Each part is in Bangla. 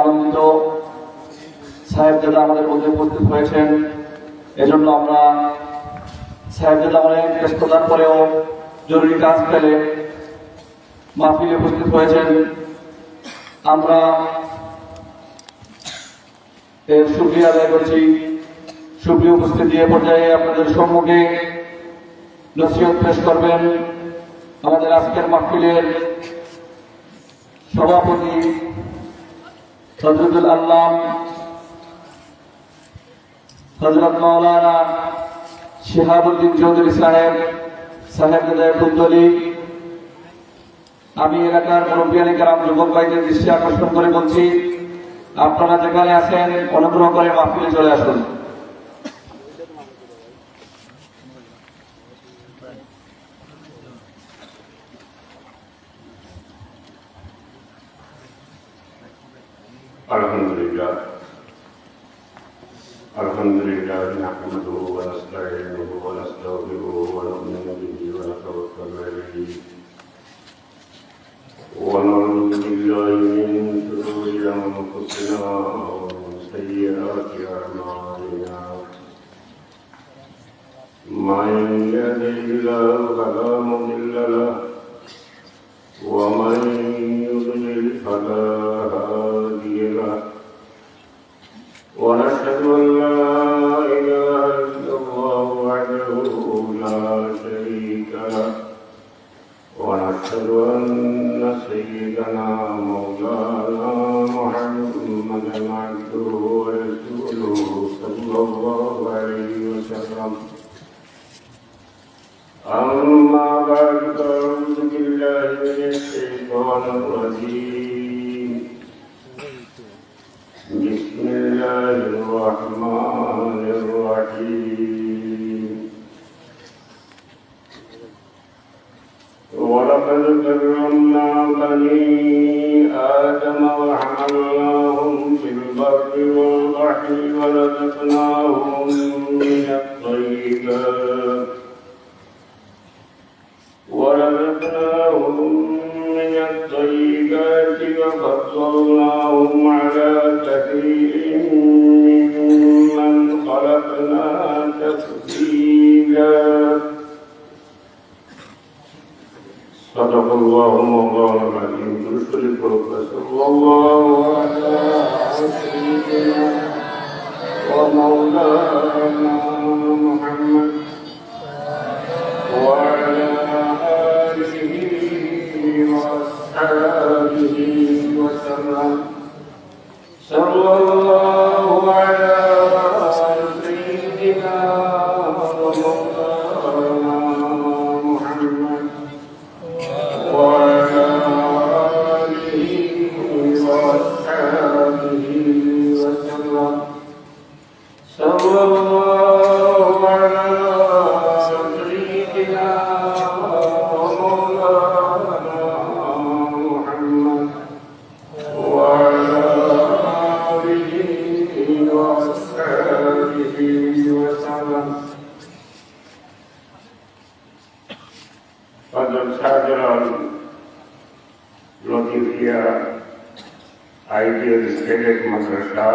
আনন্দিত সাহেবজাদা আমাদের মধ্যে উপস্থিত হয়েছেন। এজন্য আমরা সাহেবজাদা অনেক ব্যস্ততার পরেও জরুরি কাজ ফেলে মাহফিলে উপস্থিত হয়েছেন। আমরা এর শুকরিয়া আদায় করছি। সুপ্রিয় উপস্থিতি, এ পর্যায়ে আপনাদের সম্মুখে নসিহত পেশ করবেন আমাদের আজকের মাহফিলের সভাপতি হযরতুল আল্লাম হযরত মাওলানা শিহাবুদ্দিন চৌধুরী সাহেবজাদা ফুলতলী। আমি এলাকার মুরব্বিয়ানে কেরাম যুবক ভাইদের দৃষ্টি আকর্ষণ করে বলছি, আপনারা যেখানে আছেন অনুগ্রহ করে মাহফিলে চলে আসুন। আলহামদুলিল্লাহ নাহমাদুহু ওয়া নাস্তাঈনুহু ওয়া নাস্তাগফিরুহু ওয়া নু'মিনু বিহি ওয়া নাতাওয়াক্কালু আলাইহি ওয়া না'উযু বিল্লাহি মিন শুরুরি আনফুসিনা ওয়া মিন সাইয়্যাতি আ'মালিনা মান ইয়াহদিহিল্লাহু ফালা মুদিল্লা লাহু ওয়া মান ইউদ্লিল ফালা হাদিয়া লাহু ونشهد أن لا إله إلا الله وحده لا شريك له ونشهد أن سيدنا مولانا محمدا عبده ورسوله صلى الله عليه وسلم. أما بعد فأعوذ بالله من الشيطان الرجيم. بسم الله الرحمن الرحيم. ولقد كرمنا بني آدم وحملناهم في البر والبحر ورزقناهم من الطيبات وفضلناهم على كثير ممن خلقنا تفضيلا. صدق الله مولانا العظيم. صلى الله على سيدنا ومولانا محمد وعلى وأصحابه وسلم. صلى الله على سيدنا ومولانا محمد وعلى آله وأصحابه وسلم. صلى الله على سيدنا লতিফিয়া আইডিয়াল স্টেট মাদ্রাসা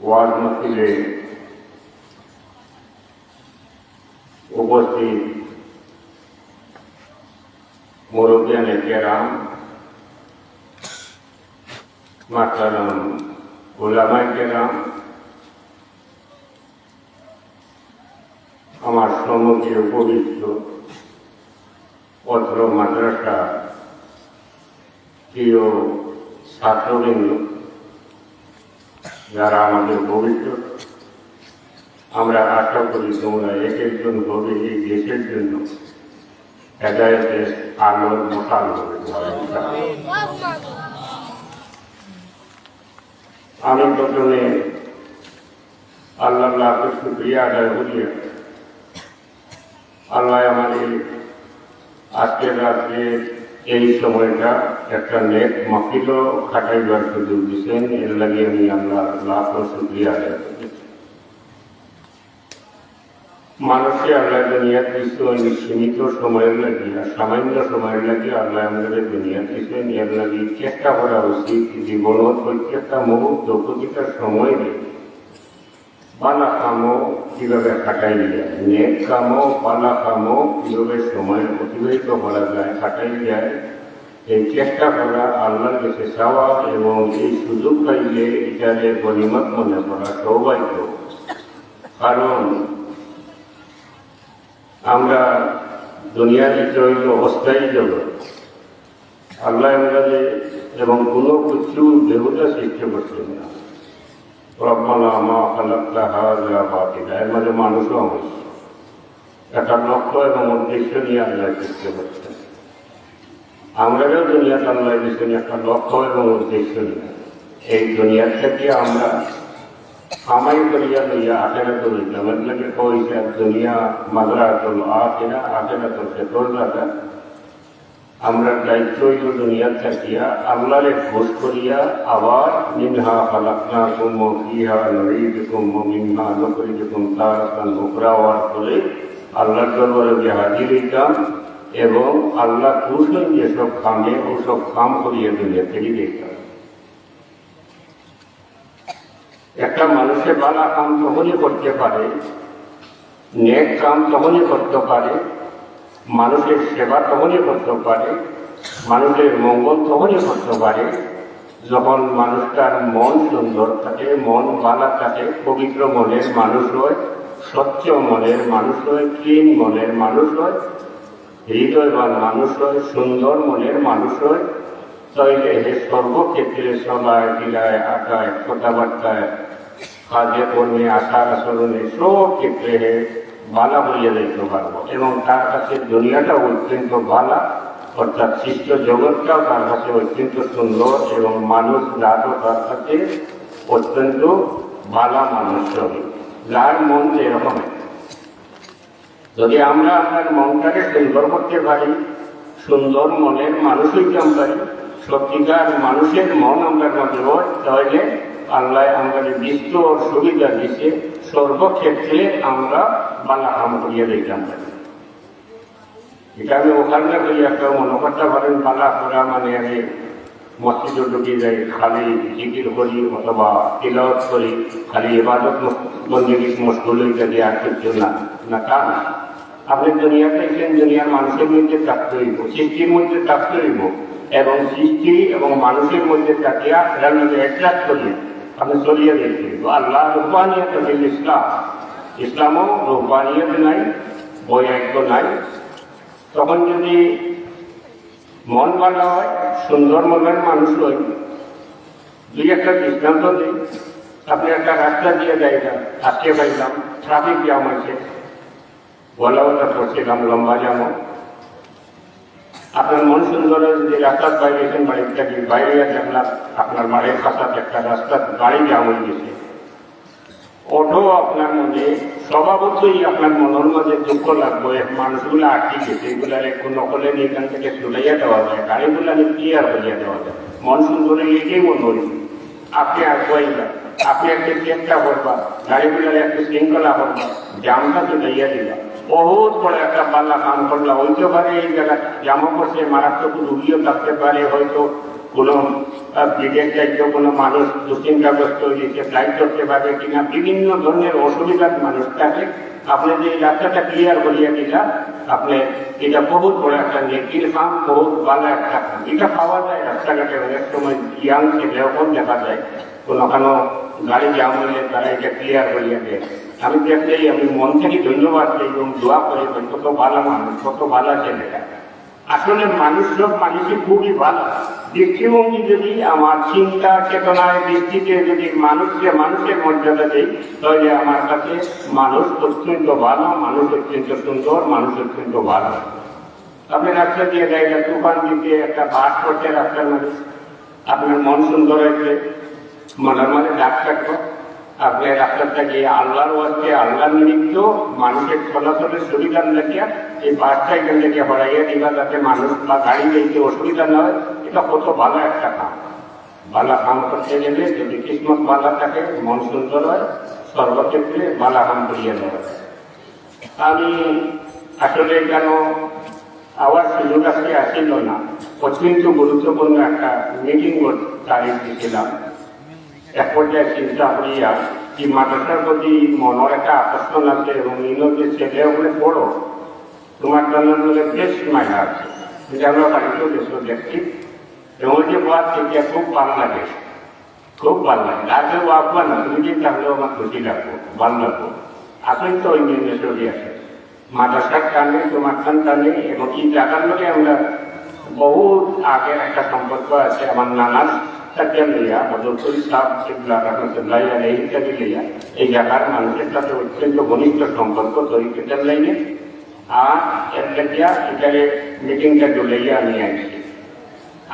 ওয়াজ মাহফিলে উপস্থিত মুরব্বিয়ানে কেরাম, মাহতারাম উলামায়ে কেরাম, আমার সম্মুখে উপবিষ্ট অত্র মাদ্রাসা প্রিয় ছাত্রবৃন্দ, যারা আমাদের ভবিষ্যৎ, আমরা আশা করি তোমরা এক একজন ভাবে এই দেশের জন্য হেদায়েতের আলোর মশাল হবে। আমি প্রথমে আল্লাহকে শুকরিয়া আদায় করি। আল্লাহ আমাদের আজকের রাত্রে এই সময়টা একটা নেক মাহফিলও খাটাইবার সুযোগ দিচ্ছেন, এর লাগে আমি আল্লাহ লাখ শুকরিয়া আদায় করি। মানুষকে আল্লাহ দুনিয়ার কিছু সীমিত সময়ের লাগে আর সামান্য সময়ের লাগে আল্লাহ আমাদের দুনিয়ার কিছু নিয়ে লাগে চেষ্টা করা উচিত জীবনের প্রত্যেকটা মুহূর্ত প্রতিটা সময় পালা কামও কিভাবে কাটাই যায়, নেক কামও পালা কামও কিভাবে সময় অতিবাহিত করা যায়, কাটাই যায়, এই চেষ্টা করা আল্লাহর কাছে চাওয়া এবং এই সুযোগ পাইলে এটারে গনিমত মনে করা সৌভাগ্য। কারণ আমরা দুনিয়ার হইল অস্থায়ী জগৎ, আল্লাহ আমাদের এবং কোনো কিছু দেবতা সৃষ্টি করছেন না। রব্বানা মা খালাকতা হাযা বাতিলা, এর মাঝে মানুষও অংশ, একটা লক্ষ্য এবং উদ্দেশ্য নিয়ে আল্লাহ সৃষ্টি করছেন। আমরাও দুনিয়াতে আল্লাহ দিচ্ছেন একটা লক্ষ্য এবং উদ্দেশ্য নিয়ে। এই দুনিয়ার থেকে আমরা কামাই করিয়া লইয়া আখেরাত লইলাম, এর লাগে কইছে দুনিয়া মাযরাতুল আখিরা, আখিরাতুল ফিতরজাতা। আমরা দায়িত্ব হইল দুনিয়ার থাকিয়া আল্লাহরে ঘোষ করিয়া আবার মিনহা খালাকনাকুম ওয়া ফিহা নুঈদুকুম ওয়া মিনহা নুখরিজুকুম তারাতান উখরা হওয়ার পরে আল্লাহর দরবারে গিয়ে হাজির হইতাম এবং আল্লাহ খুশ হয়ে যেসব কামে ওসব কাম করিয়া দুনিয়া থেকে দেখতাম। একটা মানুষের ভালো কাম তখনই করতে পারে, নেক কাম তখনই করতে পারে, মানুষের সেবা তখনই করতে পারে, মানুষের মঙ্গল তখনই করতে পারে যখন মানুষটার মন সুন্দর থাকে, মন ভালো থাকে, পবিত্র মনের মানুষ হয়, স্বচ্ছ মনের মানুষ হয়, ক্লিন মনের মানুষ হয়, হৃদয়বান মানুষ হয়, সুন্দর মনের মানুষ হয়। তাইলে সর্বক্ষেত্রে চলায় ক্রিয়ায় আকায় কথাবার্তায় কাজে কর্মে আচার আচরণে সব ক্ষেত্রে ভালো হইয়া যাইতে পারবো এবং তার কাছে দুনিয়াটা অত্যন্ত ভালো, অর্থাৎ সৃষ্ট জগৎটাও তার কাছে অত্যন্ত সুন্দর এবং মানুষ জাতও তার কাছে অত্যন্ত ভালো মানুষ হবে, যার মন এরকম। যদি আমরা আপনার মনটাকে সুন্দর করতে পারি, সুন্দর মনের মানুষ হইতে পারি, সত্যিকার মানুষের মন আমরা মধ্যে হয়, তাহলে আল্লাহ আমাদের বিস্তর সুবিধা দিচ্ছে, সর্বক্ষেত্রে আমরা বালা কাম করিয়া দিতাম পারি। এটা আমি ওখানে করি একটা মনে করতে পারেন বালা করা মানে আমি মসজিদে ঢুকে যাই, খালি জিকির করি অথবা তিলাওয়াত করি, খালি ইবাদত বন্দেগী মশগুল হইতে দিয়ে আর কিছু না, না তা না। আপনি দুনিয়াতে এসেছেন দুনিয়ার মানুষের মধ্যে থাকতে হইব, সৃষ্টির মধ্যে থাকতে হইব এবং সৃষ্টি এবং মানুষের মধ্যে থাকিয়া এর মধ্যে অ্যাট্রাক্ট করিয়ে আপনি চলিয়ে দেখতে হইব। আল্লাহ রূপানিয়ত হইল ইসলাম, ইসলামও রূপানিয়ত নাই, বৈরাগ্য নাই। তখন যদি মন ভালো হয়, সুন্দর মনের মানুষ হয়, দুই একটা দৃষ্টান্ত দিই। আপনি একটা রাস্তা দিয়ে যাইলাম, আজকে পাইলাম ট্রাফিক জ্যাম হয়েছে, বলা ওটা করছিলাম লম্বা জ্যামও। আপনার মন সুন্দর যে রাস্তার বাইরে গেছেন, বাড়ির থেকে বাইরে দেখলাম আপনার বাড়ির কাছাতে একটা রাস্তার গাড়ি জ্যাম হয়ে গেছে। অটো আপনার মধ্যে স্বভাবতই আপনার মনের মাঝে দুঃখ লাগবে, মানুষগুলো আটকে গেছে, এগুলার একটু নকলে নিয়ে এখান থেকে চলাইয়া দেওয়া যায়, গাড়িগুলা ক্লিয়ার হইয়া দেওয়া যায়। মন সুন্দরে লেগেই মনে হইল আপনি আগুয়াইবা, আপনি একটা চেষ্টা করবা, গাড়িগুলার একটু শৃঙ্খলা করবা, জামটা চলাইয়া দিবা, বহুত বড় একটা পাল্লা কাম করলা। হইতে পারে এই জায়গা জামা করছে মারাত্মক রুগীও থাকতে পারে, হয়তো কোনো বিদেশ যাইতে কোনো মানুষ দুশ্চিন্তাগ্রস্ত হয়েছে, ফ্লাইট করতে পারে কিনা, বিভিন্ন ধরনের অসুবিধার মানুষ থাকে। আপনি যে রাস্তাটা ক্লিয়ার করিয়া দিলা, আপনি এটা বহুত বড় একটা নেকির কাম, বহুত ভালো একটা কাম। এটা পাওয়া যায় রাস্তাঘাটে অনেক সময়, ইয়াং ছেলেও দেখা যায় কোনো গাড়ি জাম হলে তারা এটা ক্লিয়ার করিয়া দেয়। আমি দেখলেই আমি মন থেকে ধন্যবাদ দিই এবং দোয়া করি, কত ভালো মানুষ, কত ভালো ছেলেরা। আসলে মানুষ সব মানুষই খুবই ভালো। দৃষ্টিভঙ্গি যদি আমার চিন্তা চেতনায় দৃষ্টিতে যদি মানুষকে মানুষের মর্যাদা দেই, তাহলে আমার কাছে মানুষ অত্যন্ত ভালো, মানুষ অত্যন্ত সুন্দর, মানুষ অত্যন্ত ভালো। আপনি রাস্তা দিয়ে যাইলে তুফান দিকে একটা বাস করছে রাস্তার মধ্যে, আপনার মন সুন্দর হয়েছে, মনের মধ্যে ডাক থাকবো, আপনি রাস্তাটা গিয়ে আল্লাহর ওয়াস্তে আল্লাহর নিমিত্ত মানুষের চলাচলের সুবিধার লাগিয়া এই বাসটা এখান থেকে হরাইয়া দিবা, যাতে মানুষ বা গাড়ি যেতে অসুবিধা না হয়। এটা কত ভালো একটা কাম। ভালো কাম করতে গেলে যদি কিসমত ভালো থাকে, মন সুন্দর হয়, সর্বক্ষেত্রে ভালো কাম করিয়া দেওয়া যায়। আমি আসলে কেন আবার সুযোগ আজকে আসিল না, অত্যন্ত গুরুত্বপূর্ণ একটা মিটিং তারিখ দিয়েছিলাম। এক পর্যায়ে চিন্তা করিয়া এই মাদ্রাসার প্রতি মনের একটা আকর্ষণ আছে এবং ইনো যে ছেলে ওখানে পড়ো, তোমার জন্য বলে বেশ মায়া আছে, যে আমরা বাড়িতেও দেশও দেখছি এবং ওই যে বাদ থেকে খুব ভালো লাগে, খুব ভালো লাগে। আর কেউ আঁকবা না, তুমি যে থাকলেও আমার খুশি লাগবো, ভালো লাগবো। আসলে তো ওই নির্দেশই আছে মাদ্রাসার টানে, তোমার টানে এবং এই জায়গার লোকে আমরা বহুত আগের একটা সম্পর্ক আছে। আমার নানার সাথে লইয়া বদরপুর সাহ রহমতুল্লাহ ইত্যাদি লইয়া এই জায়গার মানুষের সাথে অত্যন্ত ঘনিষ্ঠ সম্পর্ক তৈরি করতে লাইনে। আর একটা এটারে মিটিংটা ডুলাইয়া আমি আইছি।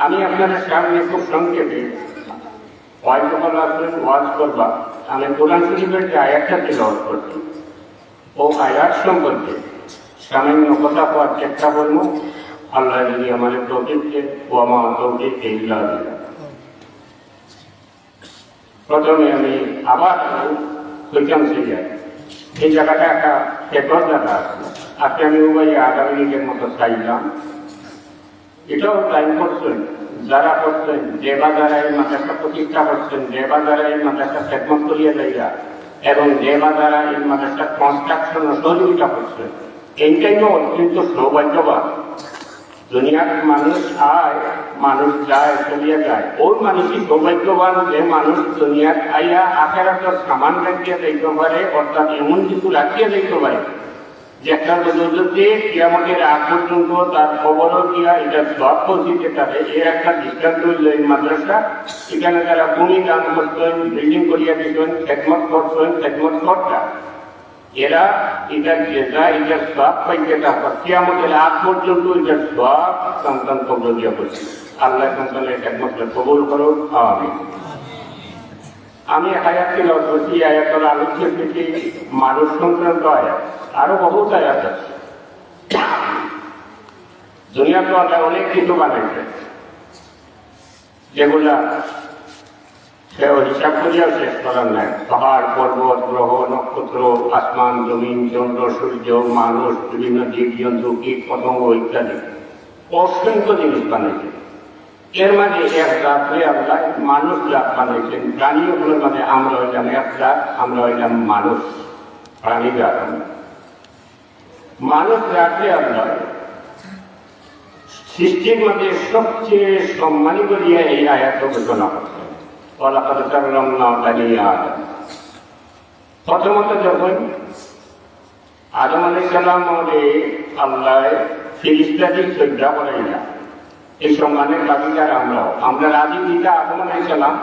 আমি আপনাদের সামনে খুব সংক্ষেপে হয়তো আসবেন ওয়াজ করবা, আমি কোরআন শরীফের যে আয়াতটা তিলাওয়াত করছি ও আয়াত সম্পর্কে সামান্য কথা হওয়ার চেষ্টা করবো। আল্লাহ যদি আমাদের তৌফিককে ও আমার তৌফিককে ইল্লাহ দিলাম। প্রথমে আমি আবার হইতাম সিরিয়া, এই জায়গাটা একটা পেটর জায়গা আছে। আজকে আমি উভয় আগামী লীগের মতো চাইলাম, এটাও টাইম করছেন যারা করছেন, যে বা যারা এই মাদ্রাসা প্রতিষ্ঠা করছেন, যে বা যারা এই মাদ্রাসা খেদমত করিয়া যাইয়া এবং যে বা যারা এই মাদ্রাসা কনস্ট্রাকশন সহযোগিতা করছেন, এইটাইও অত্যন্ত সৌভাগ্যবান। দুনিয়ার মানুষ আয়, মানুষ যায়, চলিয়া যায়, ওই মানুষই সৌভাগ্যবান যে মানুষ দুনিয়ার আইয়া আখেরাতের সামান রাখিয়া যাইতে পারে, অর্থাৎ এমন কিছু রাখিয়া যাইতে পারে যে একটা বদলতে কিয়ামতের আগ পর্যন্ত তার খবরও দিয়া এটা সব পৌঁছিতে পারে। এর একটা দৃষ্টান্ত হইল এই মাদ্রাসা। এখানে তারা ভূমি দান করতেন, বিল্ডিং করিয়া দিতেন, খেদমত করতেন, খেদমত কর্তা। এরা এটার জেজা, এটার সব পাইতে থাকা কিয়ামতের আগ পর্যন্ত এটার সব সন্তান কবর দিয়া করছে। আল্লাহ সন্তানের খেদমতকে কবুল করো, আমিন। আমি আয়াত তিলাওয়াত করছি, আয়াতের আলোচ্য থেকে মানুষ সংক্রান্ত আয়াত, আরো বহুত আয়াত আছে। দুনিয়া তো আল্লাহ অনেক কিছু বানাইছে, যেগুলা সেও হিসাব করিয়াও শেষ করার নাই। পাহাড়, পর্বত, গ্রহ, নক্ষত্র, আসমান, জমিন, চন্দ্র, সূর্য, মানুষ, বিভিন্ন জীব জন্তু, কীট পতঙ্গ ইত্যাদি অসংখ্য জিনিস বানাইছে। এর মাঝে এক জাতরে আল্লাহ মানুষ জাত বানাইছেন। প্রাণীগুলোর মাঝে আমরা হইলাম এক জাত, আমরা হইলাম মানুষ, প্রাণী জাত। মানুষ জাতরে আল্লাহ সৃষ্টির মধ্যে সবচেয়ে সম্মানিত দিয়ে এই আয়াত ঘোষণা করছেন। প্রথমত যখন আদম আলাইহিস সালাম আল্লাহ ফিরিস্তাকে শ্রদ্ধা করাই না, এই সম্মানের দাবিদার আমরা রাজি পিতা আদম আলাইহিস সালাম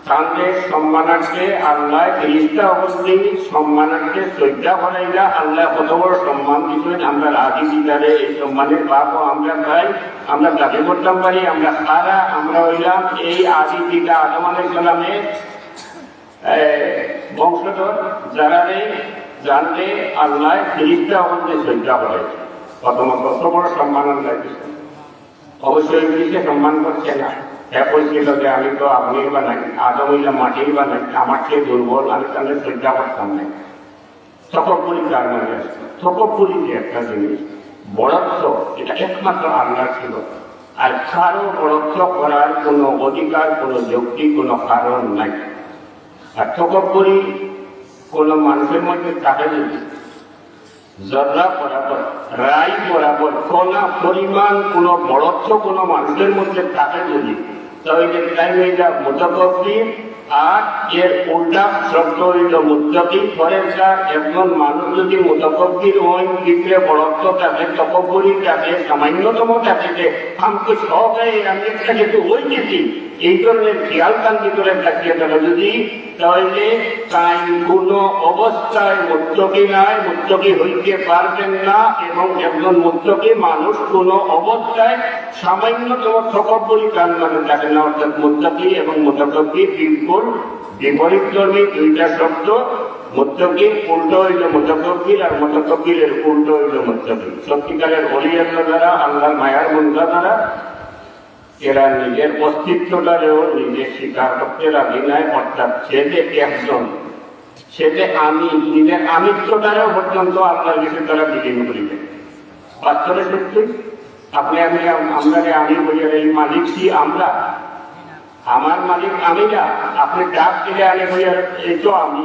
তাদের সম্মানার্থে আল্লাহ ফিরিস্তা অবশ্যই সম্মানার্থে শ্রদ্ধা করাইলা। আল্লাহ কত বড় সম্মান দিচ্ছেন, আমরা রাজি পিতারে এই সম্মানের ভাবও আমরা পাই, আমরা দাবি করতাম পারি। আমরা সারা আমরা হইলাম এই আদি পিতা আদম আলাইহিস সালামের বংশধর, যারা জানতে আল্লাহ ফিরিস্তা অবশ্যই শ্রদ্ধা করাইছে। প্রথমত কত বড় সম্মান আল্লাহ দিচ্ছেন। অবশ্যই ইংলিশে সম্মান করছে না, বলছিল যে আমি তো আগুনের বানাই, আদম হইলাম মাটির বানাই, আমার চেয়ে দুর্বল, আমি তাদের শ্রদ্ধা করতাম না। তকব্বুরি তার মধ্যে আসছে। তকব্বুরি যে একটা জিনিস, বড়ত্ব, এটা একমাত্র আল্লাহ ছিল। আর কারো বড়ত্ব করার কোনো অধিকার, কোনো যুক্তি, কোনো কারণ নাই। আর তকব্বুরি কোনো মানুষের মধ্যে থাকে যদি জর্রা বরাবর, রাই বরাবর কণা পরিমাণ কোনো বড়ত্ব কোনো মানুষের মধ্যে থাকে যদি, তাহলে তাই হইলা মুতাকাব্বির। আর এর উল্টা শব্দ হইল মুত্তাকি। পরেরকার একজন মানুষ যদি মুতাকাব্বির হয়, ভিতরে বড়ত্ব থাকে, তকব্বুরি থাকে, সামান্যতম থাকে, যে আমাকে সব আমি একটা যেহেতু ওই যেটি, এই ধরনের খেয়াল কান ভিতরে থাকিয়ে থাকে যদি, তাহলে তাই কোনো অবস্থায় মুত্তাকি নাই, মুত্তাকি হইতে পারবেন না। এবং একজন মুত্তাকি মানুষ কোনো অবস্থায় সামান্যতম তকব্বুরি কান মানে থাকে না। অর্থাৎ মুত্তাকি এবং মুতাকাব্বির বিপরীতধর্মী দুইটা শব্দ। মুত্তাকির উল্টো হইল মুতাকাব্বির, আর মুতাকাব্বিরের উল্টো হইল মুত্তাকি। সত্যিকারের ওলি আল্লাহ দ্বারা, আল্লাহর মায়ার বন্ধা দ্বারা এরা নিজের অস্তিত্বটারেও নিজে স্বীকার করতে রাজি নাই। অর্থাৎ সে যে একজন, সেটা আমি নিজের আমিত্বটারও পর্যন্ত আল্লাহর কাছে তারা বিলীন করিবে। বাস্তবে সত্যি আপনি আমরা আমি বলি এই মালিক কি আমরা, আমার মালিক আমি না, আপনি ডাক দিলে আগে বলি এই তো আমি,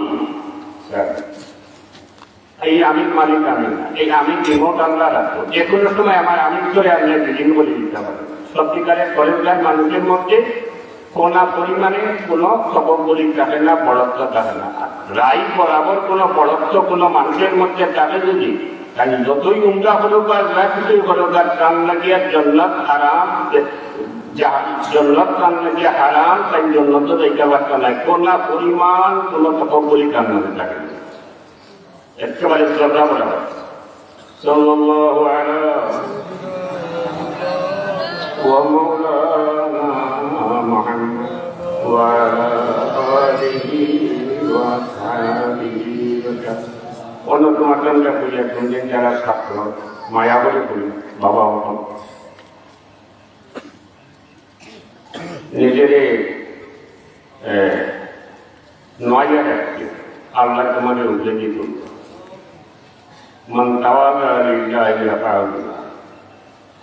এই আমির মালিক আমি না, এই আমি রিমোট আল্লাহ রাখবো। যে কোনো সময় আমার আমিত্বরে আল্লাহ বিলীন করে দিতে হবে। সত্যিকারের ফরেজগার মানুষের মধ্যে কোনা পরিমাণে কোনো তপবলি থাকে না, বড়ত্ব থাকে না। রায় বরাবর কোনো বড়ত্ব কোনো মানুষের মধ্যে থাকে যদি, তাই যতই উমরা হলুক আর যা কিছুই হলুক আর কান লাগিয়া জন্নত হারাম, জন্নত কান লাগিয়া হারাম, তাই জন্নত দেখা বার্তা নাই। কোনা পরিমাণ কোনো তপবলি কান মধ্যে থাকে না, একেবারে শ্রদ্ধা করা হয়। সাল্লাল্লাহু আলাইহি ওয়া মাওলানা মুহাম্মদ ওয়া আলা আলিহি ওয়া সাহবিহি ওয়া অন্যতম মাধ্যমটা পূজা করলেন যারা ছাত্র মায়া বলে করি বাবা নিজের নয়া রাখছে আল্লাহ তোমাদের উদ্যোগী করল মন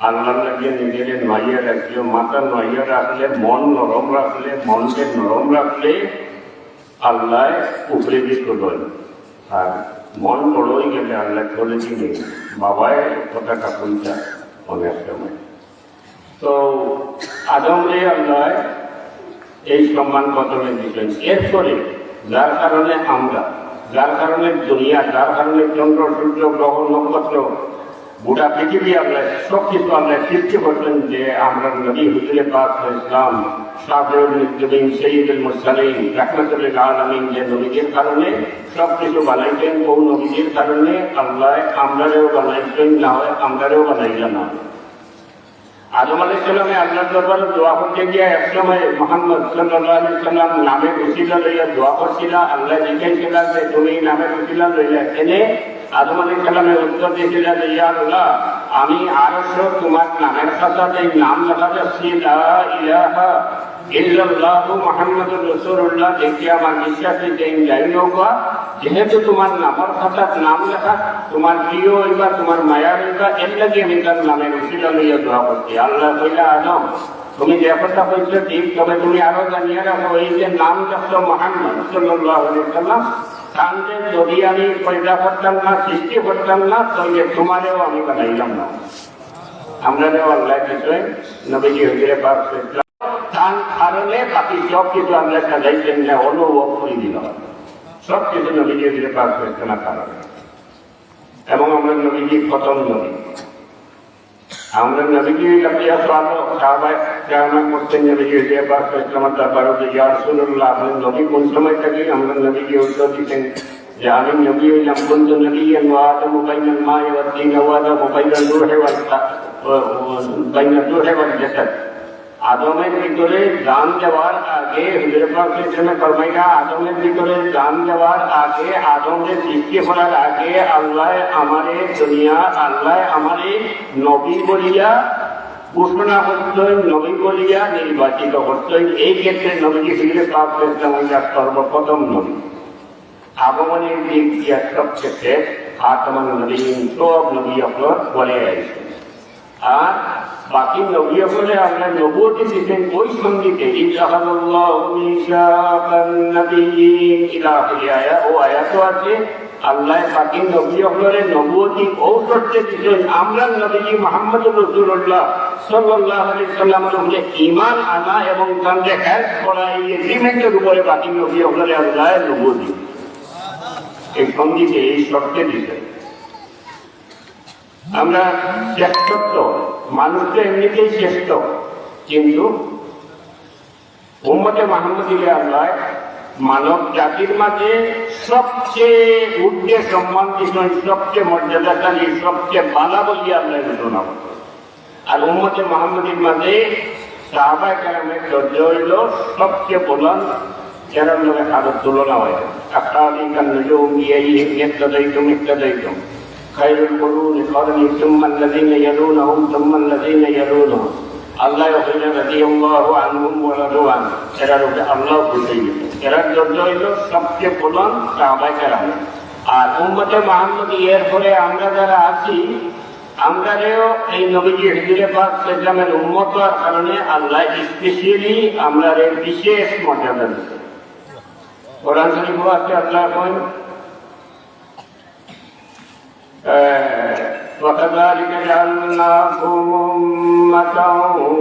আল্লাহ লাগিয়ে নিজের নয়া রাখলে, মাথা নয়া রাখলে, মন নরম রাখলে, মনকে নরম রাখলে আল্লাহ উপরে দিয়ে করবেন। আর মন বড়ই গেলে আল্লাহ চলে দিনে বাবায় কথা কাকুলটা অনেক সময়। তো আদমরে আল্লাহ এই সম্মান প্রথমে দিলেন। এরপরে যার কারণে আমরা, যার কারণে দুনিয়া, যার কারণে চন্দ্র সূর্য গ্রহ নক্ষত্র গোটা পৃথিবী আল্লাহ সব কিছু আল্লাহ সৃষ্টি করলেন যে আমরা নবী হুজুরে পাক ইসলাম সাফিউল মুসলিমিন সাইয়্যিদুল মুরসালিন রাহমাতুল লিল আলামিন যে নবীর কারণে সব কিছু বানাইতেন। ও নবীর কারণে আল্লাহ আমরাও বানাইতেন, না হয় আমরাও বানাইলাম না। আদম আলাইহিস সালামে আল্লাহর দরবারে দোয়া করতে গিয়ে একসময় মুহাম্মদ সাল্লাল্লাহু আলাইহি সাল্লাম নামের উসিলা লইয়া দোয়া করছিল। আল্লাহ জিজ্ঞাসা যে তুমি নামের উসিলা লইয়া এনে আদম আলাইহিস সালামের উত্তর দিয়েছিলেন, ইয়া আল্লাহ আমি আরশে তোমার নামের সাথে নাম লেখা যাচ্ছি লা ইলাহা ইল্লাল্লাহু মুহাম্মাদুর রাসূলুল্লাহ, দেখি আমার বিশ্বাস যাই হোগা যেহেতু তোমার নামের খাতা নাম লেখা তোমার প্রিয় হইবা, তোমার মায়া হইবা, এর লাগে আমি তার নামের উসিলা লইয়া দোয়া করছি। আল্লাহ কইলা আদম তুমি যে কথা কইছো ঠিক, তবে তুমি আরো জানিয়ে রাখো এই যে নাম লেখল মুহাম্মদ সাল্লাল্লাহু আলাইহি সাল্লাম, তাহলে যদি আমি পয়দা করতাম না, সৃষ্টি করতাম না, তাহলে তোমারেও আমি বানাইলাম না। আমরাও আল্লাহ কিছুই নবীজি হুজুরে পাক ইসলাম তার কারণে বাকি সব কিছু আল্লাহ সাজাইছেন না, অনুভব করে দিল সব কিছু নবীজি হুজুরে পাক ইসলামের কারণে। এবং আমরা নবীজি প্রথম নবী, আমরা নবীজি লাগিয়ে সাহাবায়ে কেরাম করতেন নবীজি হুজুরে পাক ইসলামের দরবারে যে ইয়া রাসূলুল্লাহ আপনি নবী কোন সময় থেকে? আমরা নবীজি উত্তর দিতেন যে আমি নবী হইলাম কুনতু নবিয়্যান ওয়া আদামু বাইনাল মাই ওয়াত তিন ওয়া আদামু বাইনাল রূহি ওয়াল জাসাদ। আদমের ভিতরে জান দেওয়ার আগে হুজুর পাক ইসলামে ফরমাইয়া আদমের ভিতরে জান দেওয়ার আগে, আদমের সৃষ্টি করার আগে আল্লাহ আমারে দুনিয়া, আল্লাহ আমারে নবী বলিয়া ঘোষণা করতেন, নবী বলিয়া নির্বাচিত করতেন। এই ক্ষেত্রে নবীজি হুজুর পাক ইসলাম সর্বপ্রথম নবী। আগমনের দিক দিয়ে সবচেয়ে শেষ খাতামুন নবিয়্যিন, সব নবী আপনার বলে আসছেন। আর বাকি নবী বলে আমরা নবুয়তি দিতেন ওই সঙ্গীতে ইজাহাল্লাহু মিসাকান নাবিয়্যিন ইলা আখির ও আয়াত আছে। আল্লাহ বাকি নবী হলেন নবুয়তি ঔষধে দিতেন আমরা নবীজি মুহাম্মদুর রাসূলুল্লাহ সাল্লাল্লাহু আলাইহি সাল্লামের উপরে ঈমান আনা এবং তাকে হেল্প করা, এই এগ্রিমেন্টের উপরে বাকি নবী হলেন আল্লাহ নবুয়তি এই সঙ্গীতে এই শর্তে দিতেন। আমরা শ্রেষ্ঠত্ব, মানুষ তো এমনিতেই শ্রেষ্ঠ, কিন্তু উম্মতে মুহাম্মাদিয়া আল্লাহ মানব জাতির মাঝে সবচেয়ে ঊর্ধ্বে সম্মান দিতেন, সবচেয়ে মর্যাদাশালী, সবচেয়ে বালা বলিয়া আল্লাহ ঘোষণা করতেন। আর উম্মতে মুহাম্মাদির মাঝে সাহাবায়ে কেরামের দরজা হইল সবচেয়ে বুলন্দ, যারা লোকের কারোর তুলনা হয় না। আকালিকান নুজুম ইয়াইহিম ইহতাদাইতুম ইহতাদাইতুম খায়রুল কুরুনি কারনি সুম্মা আল্লাযীনা ইয়ালুনহুম সুম্মা আল্লাযীনা ইয়ালুনহুম। আল্লাহ রাদিয়াল্লাহু আনহুম ওয়া রাদু আনহু, এরা লোকে আল্লাহ খুশি হয়েছেন। এরা জন্য হইল সবচেয়ে প্রধান সাহাবায়ে কেরাম। আর উম্মতে মুহাম্মদী এরপরে আমরা যারা আছি, আমরাও এই নবীজি হিজরে পাক সাল্লামের উম্মত হওয়ার কারণে আল্লাহ স্পেশালি আমরা বিশেষ মর্যাদা দিয়েছে। কোরআন শরীফ আছে আল্লাহ কই وكذلك جعلناكم أمة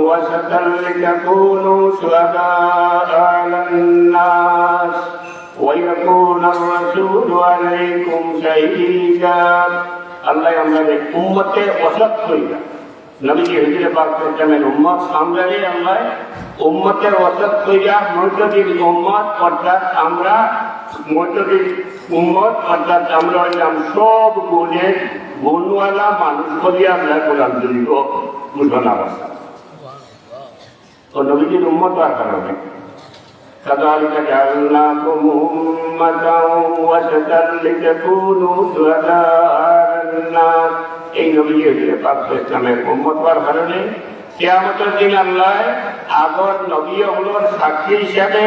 وسطا لتكونوا شهداء على الناس ويكون الرسول عليكم شهيدا। আল্লাহ আমাদের উম্মতে ওয়াসাত কইরা নবীজি হিজরে পাক সাল্লামের উম্মত আমরাই আল্লাহ উম্মতের ওয়াসাত কইরা মুরতাদির উম্মত অর্থাৎ আমরা মুরতাদির উম্মত অর্থাৎ আমরা হইলাম সব গুণের গুণওয়ালা মানুষ করিয়া আমরা কোরআন শরীফ ঘোষণা করলাম। তো নবীজির উম্মত হওয়ার কারণে كذلك جعلناكم أمة وسطا لتكونوا شهداء على الناس। এই নবী পাক ইসলামের উম্মত হওয়ার কারণে কিয়ামতের দিন আল্লাহ আগর নবী হলোর সাক্ষী হিসাবে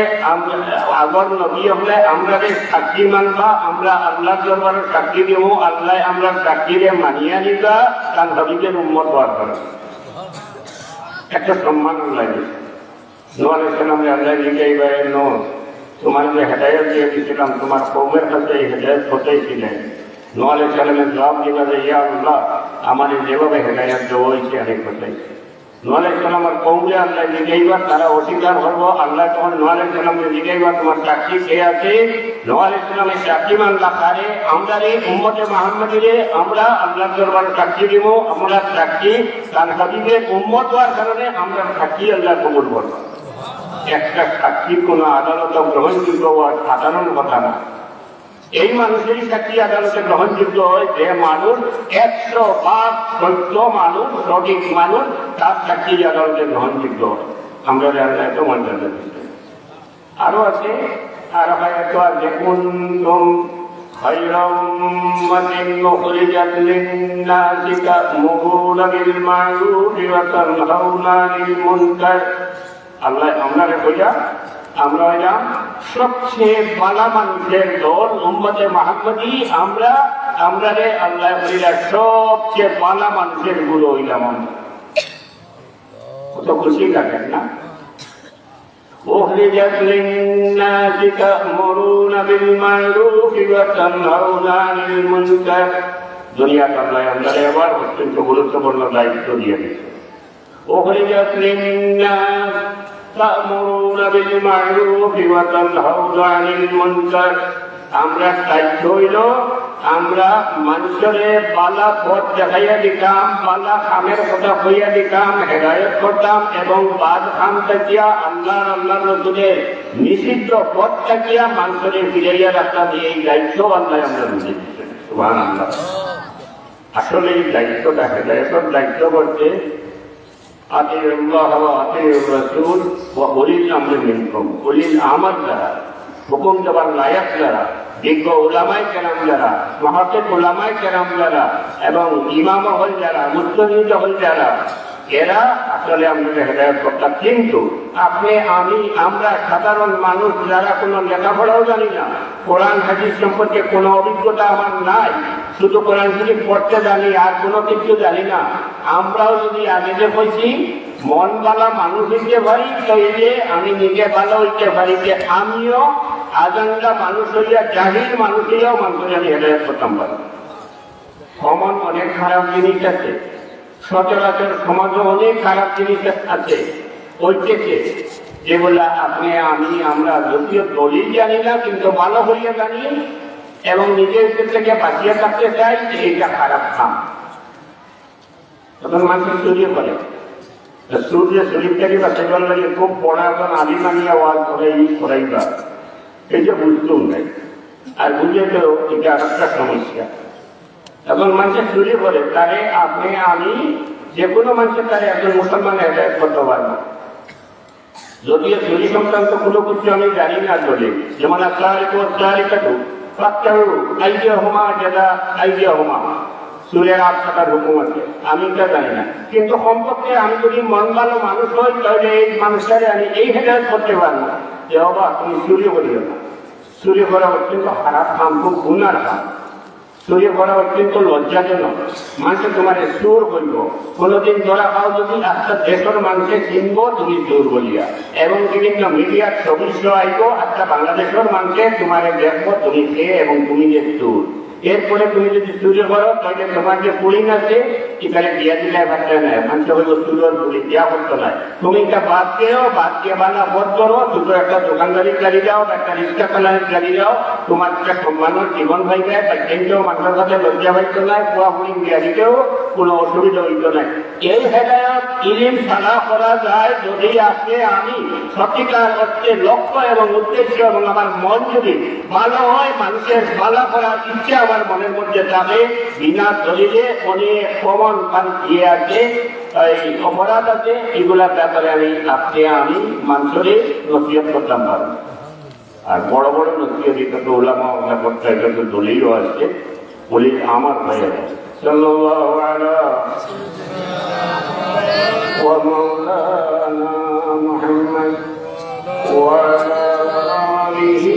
আগর নবী হলে আমরা সাক্ষী মানবা, আমরা আল্লাহর দরবারে সাক্ষী দেব, আল্লাহ আমরা সাক্ষীরে মানিয়া নিবা কারণ নবীদের উম্মত হওয়ার কারণে একটা সম্মান লাগে। নূহ আলাইহিস সালাম আল্লাহ জিজ্ঞাসা নূহ তোমার যে হেদায়েত দিয়ে দিয়েছিলাম তোমার কওমের কাছে এই হেদায়েত পৌঁছাইছিলেন। নূহ আলাইহিস সালামের জবাব দিবা যে ইয়া আল্লাহ আমার যেভাবে হেদায়েত দেওয়া হয়েছে আমি পৌঁছাইছি। নূহ আলাইহিস সালামের কওমে আল্লাহ জিজ্ঞাসা তারা অস্বীকার করবো। আল্লাহ তখন নূহ আলাইহিস সালামকে জিজ্ঞাসা তোমার সাক্ষী কে আছে? নূহ আলাইহিস সালামের সাক্ষী মানলা কারে? আমরা রে উম্মতে মুহাম্মাদীরে আমরা আল্লাহর দরবারে সাক্ষী দিব, আমরা সাক্ষী তার হাবিবের উম্মত হওয়ার কারণে আমরা সাক্ষী আল্লাহ কবুল করব। একটা সাক্ষী কোন আদালত গ্রহণযোগ্য হওয়ার সাধারণ কথা না। এই মানুষেরই সাক্ষী আদালতে গ্রহণযোগ্য হয় যে মানুষ 100% সত্য মানুষ, সঠিক মানুষ, তার সাক্ষী আদালতে গ্রহণযোগ্য হয়। আমরা আল্লাহ এত মর্যাদা দিচ্ছি। আরো আছে আর হয়তো দেখুন خيرا أمة أخرجت للناس تأمرون بالمعروف وتنهون عن المنكر। আল্লাহ আমরা কইয়া আমরা হইলাম সবচেয়ে ভালো মানুষের দল উম্মতে মুহাম্মাদী। আমরা রে আল্লাহ বলিলা সবচেয়ে ভালো মানুষের গুলো হইলাম। কত খুশি লাগেন না? أخرجت للناس تأمرون بالمعروف وتنهون عن المنكر। দুনিয়াতে আল্লাহ আমাদের আবার অত্যন্ত গুরুত্বপূর্ণ দায়িত্ব দিয়ে দিয়েছে। أخرجت للناس تأمرون بالمعروف وتنهون عن المنكر। আমরা দায়িত্ব হইল আমরা মানুষের বালা পথ দেখাইয়া দিতাম, বালা খামের কথা কইয়া দিতাম, হেদায়েত করতাম এবং বাদ খাম থাকিয়া আল্লাহর রসুলের নিষিদ্ধ পথ থাকিয়া মানুষের ফিরাইয়া রাখতাম। এই দায়িত্ব আল্লাহ আমরা বুঝে দিচ্ছেন। সুবহানাল্লাহ। আসলে এই দায়িত্বটা হেদায়েতের দায়িত্ব করতে আতিউল্লাহ ওয়া আতিউর রাসূল ওয়া উলিল আমরি মিনকুম। উলিল আমর যারা, হুকুম দেওয়ার লায়ক যারা, বিজ্ঞ উলামায়ে কেরাম যারা, মুহাক্কিক উলামায়ে কেরাম যারা এবং ইমাম হল যারা, মুজতাহিদ হল যারা, এরা আসলে আমাদের হেদায়েত করতাম। কিন্তু আপনি আমি আমরা সাধারণ মানুষ যারা কোনো লেখাপড়াও জানি না, কোরআন হাদিস সম্পর্কে কোনো অভিজ্ঞতা আমার নাই, শুধু কোরআন শরীফ পড়তে জানি আর কোনো কিছু জানি না, আমরাও যদি আগে যে বলছি মন বালা মানুষ হইতে পারি তো এই যে আমি নিজে ভালো হইতে পারি যে আমিও আজানটা মানুষ হইয়া জাহিল মানুষ হইয়াও মানুষের আমি হেদায়েত করতাম পারি। কমন অনেক খারাপ জিনিস আছে, সচরাচর সমাজে অনেক খারাপ জিনিস আছে ওই থেকে যেগুলা আপনি আমি আমরা যদিও দলিল জানি না কিন্তু ভালো হইয়া জানি এবং নিজের থেকে বাঁচিয়ে থাকতে চাই যে এটা খারাপ কাম। তখন মানুষ চুরি করে সূর্য শরীফটাকে বা সেগুলো লাগে খুব পড়া এখন আদি মানিয়া ওয়াজ করাইবা এই যে বুঝতেও নাই আর বুঝে তো এটা আর একটা সমস্যা। এখন মানুষের চুরি করে তারে আপনি আমি যে কোনো মানুষের তারে একজন মুসলমান হেদায়েত করতে পারবো। যদিও চুরি সংক্রান্ত কোনো কিছু আমি জানি না চলে, যেমন চুরের হাত থাকার হুকুম আছে, আমি তা জানি না। কিন্তু সম্পর্কে আমি যদি মন ভালো মানুষ হই তাহলে এই মানুষটারে আমি এই হেদায়েত করতে পারবো। যে বাবা তুমি চুরি করিও না, চুরি করা অত্যন্ত খারাপ কাম, খুব গুনার কাম। চুরি করা অত্যন্ত লজ্জাজনক। মানুষে তোমার চোর বলব, কোনোদিন ধরা খাও যদি একটা দেশের মানুষে চিনব তুমি চোর বলিয়া, এবং বিভিন্ন মিডিয়ার ছবি আইব একটা বাংলাদেশের মানুষে তোমার দেখবো তুমি খেয়ে এবং তুমি যে চোর। এরপরে তুমি যদি চুরি করো তাহলে তোমার যে পুলিন আছে এখানে বিয়া দিলে ভাবতে নাই, মানুষে হইল চুরের পুলি বিয়া করতো না। তুমি এটা বাদ দিয়ে বানা বোধ করো, ছোট একটা দোকানদারি চালিয়ে যাও, একটা রিক্সা চালানি চালিয়ে যাও, তোমার একটা সম্মানের জীবন হয়ে যায়, বা কেন্দ্রীয় মানুষের কাছে লজ্জা পাইত নাই, কুয়া পুলিন বিয়া দিতেও কোনো অসুবিধা হইত নাই। এই হেদায়ত ইলিম সালা করা যায় যদি আপনি আমি সত্যিকার অর্থে লক্ষ্য এবং উদ্দেশ্য এবং আমার মন যদি ভালো হয়, মানুষের ভালো করার ইচ্ছা আমার মনের মধ্যে থাকে, বিনা দলিলে অনেক কমন ফান দিয়ে আছে, এই অপরাধ আছে, এগুলার ব্যাপারে আমি মানুষের নসিহত করতাম পারবো। আর বড় বড় নসিহত এটা তো ওলামা করতে, এটা তো দলিলও আছে, বলি আমার হয়ে গেছে। সাল্লাল্লাহু আলা ওয়া মাওলানা মুহাম্মদ ওয়া আলা আলিহি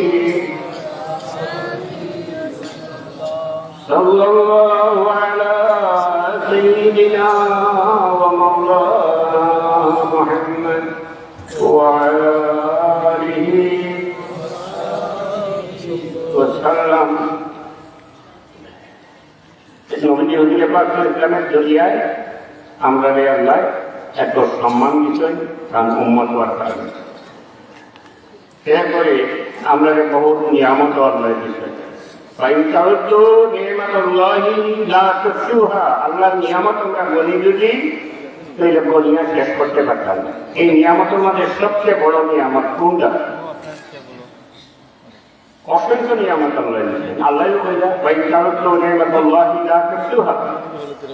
সাল্লাল্লাহু আলা সাইয়্যিদিনা ওয়া মাওলানা মুহাম্মদ ওয়া আলা আলিহি ওয়া সাল্লাম। নবীজি হুজুরে পাক ইসলামের জরিয়ায় আমরা আল্লাহ এত সম্মান দিচ্ছেন, কারণ উম্মত হওয়ার কারণে। এরপরে আমরা বহুত নিয়ামত আল্লাহ দিচ্ছেন। আল্লাহর নিয়ামত আমরা বলি যদি তাহলে বলিয়া শেষ করতে পারতাম না। এই নিয়ামতের মধ্যে সবচেয়ে বড় নিয়ামত কোনটা? অসংখ্য নিয়ামত আল্লাহ দিচ্ছেন। আল্লাহ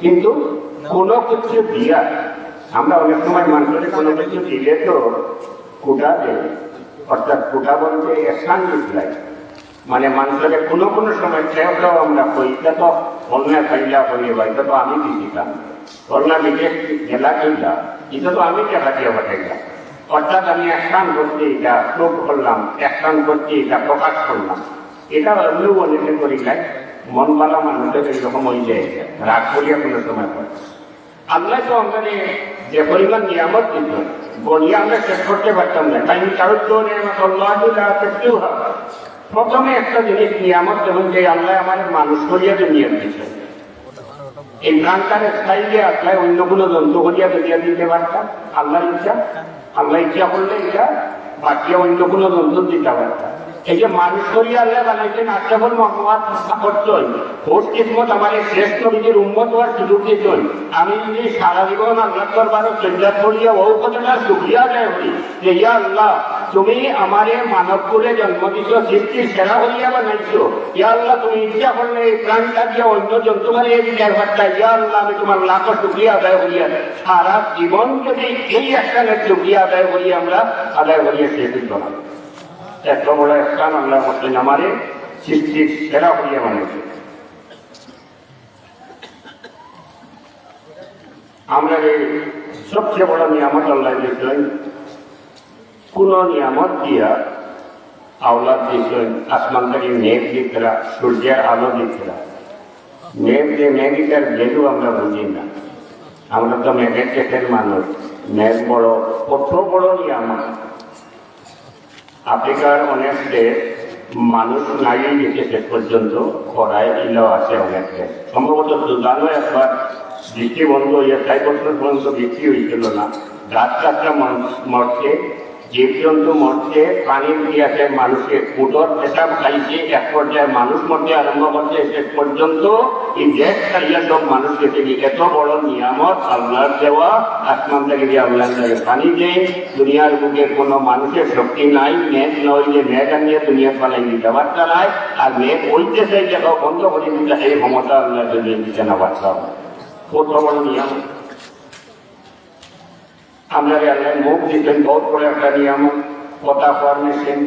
কিন্তু কোনো কিছু দিয়া আমরা অনেক সময় মানুষের কোনো কিছু দিলে তো কুটা দেয়, অর্থাৎ কুটা বলতে এসান দিলাই, মানে মানুষের কোনো কোনো সময় খেয়েও আমরা কই এটা তো অন্যায় খাইলা করিয়ে বা এটা তো আমি দিছিলাম, অন্য বিদেশ জেলা কিনলাম, এটা তো আমি টাকা দিয়ে পাঠাইলাম, অর্থাৎ আমি একসান করছি এটা প্রোভ করলাম, একসান করছি এটা প্রকাশ করলাম। এটা অন্যও অনেকে করিলাই মন বালা মানুষের এইরকম হয়ে যায়, রাগ করিয়া কোনো সময় পড়ে। আল্লাহ তো আমাদের যে পরিমাণ নিয়ামত দিত বলিয়া আমরা শেষ করতে পারতাম না। তাই কারোর তো প্রথমে একটা জিনিস নিয়ামত, যেমন যে আল্লাহ আমাদের মানুষ করিয়া দুনিয়া দিয়েছে, এই প্রাণটার স্থায়ী যে আল্লাহ অন্য কোনো যন্ত্র করিয়া দুনিয়া দিতে পারতাম। আল্লাহ ইচ্ছা করলে এটা বাকিয়া অন্য কোনো যন্ত্র দিতে পারতাম। এই যে মানুষ করিয়া আল্লাহ বানাইছেন, আশরাফুল মাখলুকাত করছেন, খোঁজ কিসমত আমাদের শ্রেষ্ঠ নবীর উম্মত হওয়ার সুযোগ দিতেন। আমি যদি সারা জীবন আল্লাহ দরবারে সজ্জা করিয়া ও কথাটা শুকরিয়া আদায় করি যে ইয়া আল্লাহ তুমি আমারে মানব কুলে জন্ম দিছ, সৃষ্টির সেরা হইয়া বানাইছো, ইয়া আল্লাহ তুমি ইচ্ছা করলে এই প্রাণটা দিয়ে অন্য জন্তু মারিয়ে দিতে পারতা, ইয়া আল্লাহ আমি তোমার লাখো শুকরিয়া আদায় করিয়া সারা জীবন যদি এই একটা শুকরিয়া আদায় করি আমরা আদায় করিয়া শেষ দিত না। এত বড় স্থান আল্লাহ করলেন আমারে সৃষ্টির সেরা হইয়া বানাইছে। আমরা এই সবচেয়ে বড় নিয়ামত আল্লাহ দিয়েছেন, কোন নিয়ামত দিয়া আওলাদ দিয়েছেন, আসমান থেকে মেঘ দিতরা, সূর্যের আলো দিতরা। মেঘ যে মেঘিটার ভ্যালু আমরা বুঝি না, আমরা তো মেঘের দেশের মানুষ, মেঘ বড় কত বড় নিয়ামত। আফ্রিকার অনেক দেশ মানুষ নাই গেছে শেষ পর্যন্ত, খরায় ইলাও আছে অনেক দেশ। সম্ভবত সুদানও একবার বৃষ্টি বন্ধ হইয়া ৬ বছর পর্যন্ত বৃষ্টি হয়েছিল না, গাছ কাছরা মরছে, জীবজন্তু মরছে, পানি দিয়েছে, মানুষের উদর পেশাব খাইছে, এক পর্যায়ে মানুষ মরতে আরম্ভ করছে, শেষ পর্যন্ত এই দেশ খাইয়া সব মানুষ গেছে। এত বড় নিয়ামত আল্লাহর দেওয়া, আসমান থেকে দিয়ে আল্লাহ পানি দেয়। দুনিয়ার বুকে কোনো মানুষের শক্তি নাই, মেঘ নয় যে মেঘ আনিয়ে দুনিয়া পালাই দিতে পারতা নাই, আর মেঘ ওইতে চাই দেখাও বন্ধ করে দিতে, এই ক্ষমতা আল্লাহ দুনিয়া দিতে না পারতাম। কত বড় নিয়ামত আমরা আল্লাহ মুখ দিতেন, বহুত বড় একটা নিয়ামত। কথা কোয়ার মেশিন,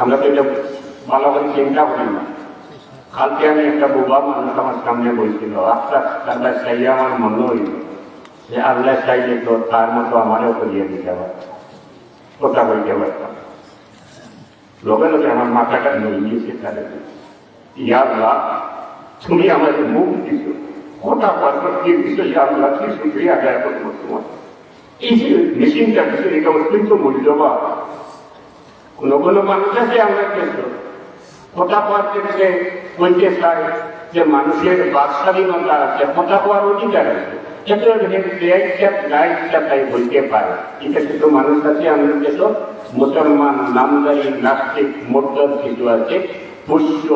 আমরা তো এটা ভালো করে চিন্তা করি না। কালকে আমি একটা বোবা মানুষ আমার সামনে বলছিল, আস্তে আল্লাহ চাইলে আমার মনে হইল যে আল্লাহ চাইলে তো তার মতো আমারও করিয়ে দিতে পারতাম, কথা বলতে পারতাম। লগে লগে আমার মাথাটা নড়ে গিয়েছে তাদের। ইয়া আল্লাহ, তুমি আমাদের মুখ দিছো, কথা কথা দিয়ে দিছো, ইয়া আল্লাহ কি শুকরিয়া আদায় করবো তোমার। এই যে মেশিনটা দিছো, এটা অত্যন্ত মূল্যবান। কোনো কোনো মানুষ আছে আমরা কিন্তু কথা কওয়ার ক্ষেত্রে বলতে চাই যে মানুষের বাক স্বাধীনতা আছে, কথা কওয়ার অধিকার আছে, তাই বলতে পারে। এটা কিন্তু মানুষ আছে আমাদের দেশ, মুসলমান নামদারি নাস্তিক মোটর কিছু আছে, পুষ্য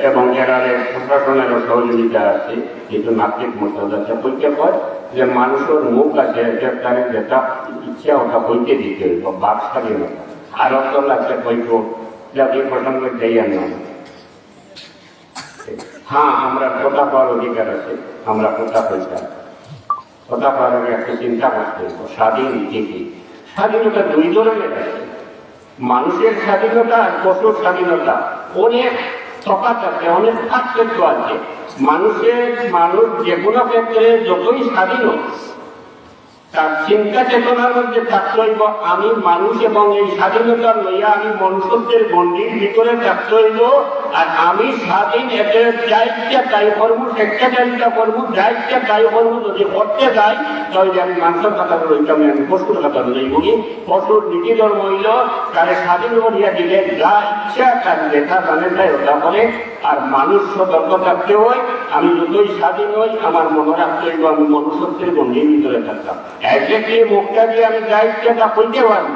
এবং এরারের প্রশাসনেরও সহযোগিতা আছে, কিন্তু নাস্তিক মোটর আছে। বলতে পারে যে মানুষের মুখ আছে, তার যেটা ইচ্ছা ওটা বলতে দিতে হইব, বাক স্বাধীনতা। আর অন্তর আছে বৈধ যাতে প্রসঙ্গে যাই না। হ্যাঁ, আমরা কথা পাওয়ার অধিকার আছে, আমরা কথা বলতাম। কথা পাওয়ার আগে একটা চিন্তা করতে হইব, স্বাধীন কি? স্বাধীনতা দুই ধরনের আছে, মানুষের স্বাধীনতা আর পশুর স্বাধীনতা। অনেক তফাৎ আছে, অনেক পার্থক্য আছে। মানুষ যে কোনো ক্ষেত্রে যতই স্বাধীন, তার চিন্তা চেতনার মধ্যে থাকতে হইব আমি মানুষ, এবং এই স্বাধীনতা লইয়া আমি মনুষ্যত্বের গণ্ডির ভিতরে থাকতে হইব। আর আমি স্বাধীন, এতে যা তাই করবো, স্বেচ্ছাচারিতা করবো, যা তাই করবো। যদি করতে যাই তাহলে আমি মানুষের কথা রইতাম, আমি পশুর কথা রইব। পশুর নীতি ধর্ম হইল তারে স্বাধীন করিয়া দিলে যা ইচ্ছা তার লেখা জানে তাই ওটা করে। আর মানুষ সতর্ক থাকতে হয়, আমি যতই স্বাধীন হই আমার মনে রাখতে হইব আমি মনুষ্যত্বের গণ্ডির ভিতরে থাকতাম। একদিকে মুখটা দিয়ে আমি যা ইচ্ছা তা কইতে পারি,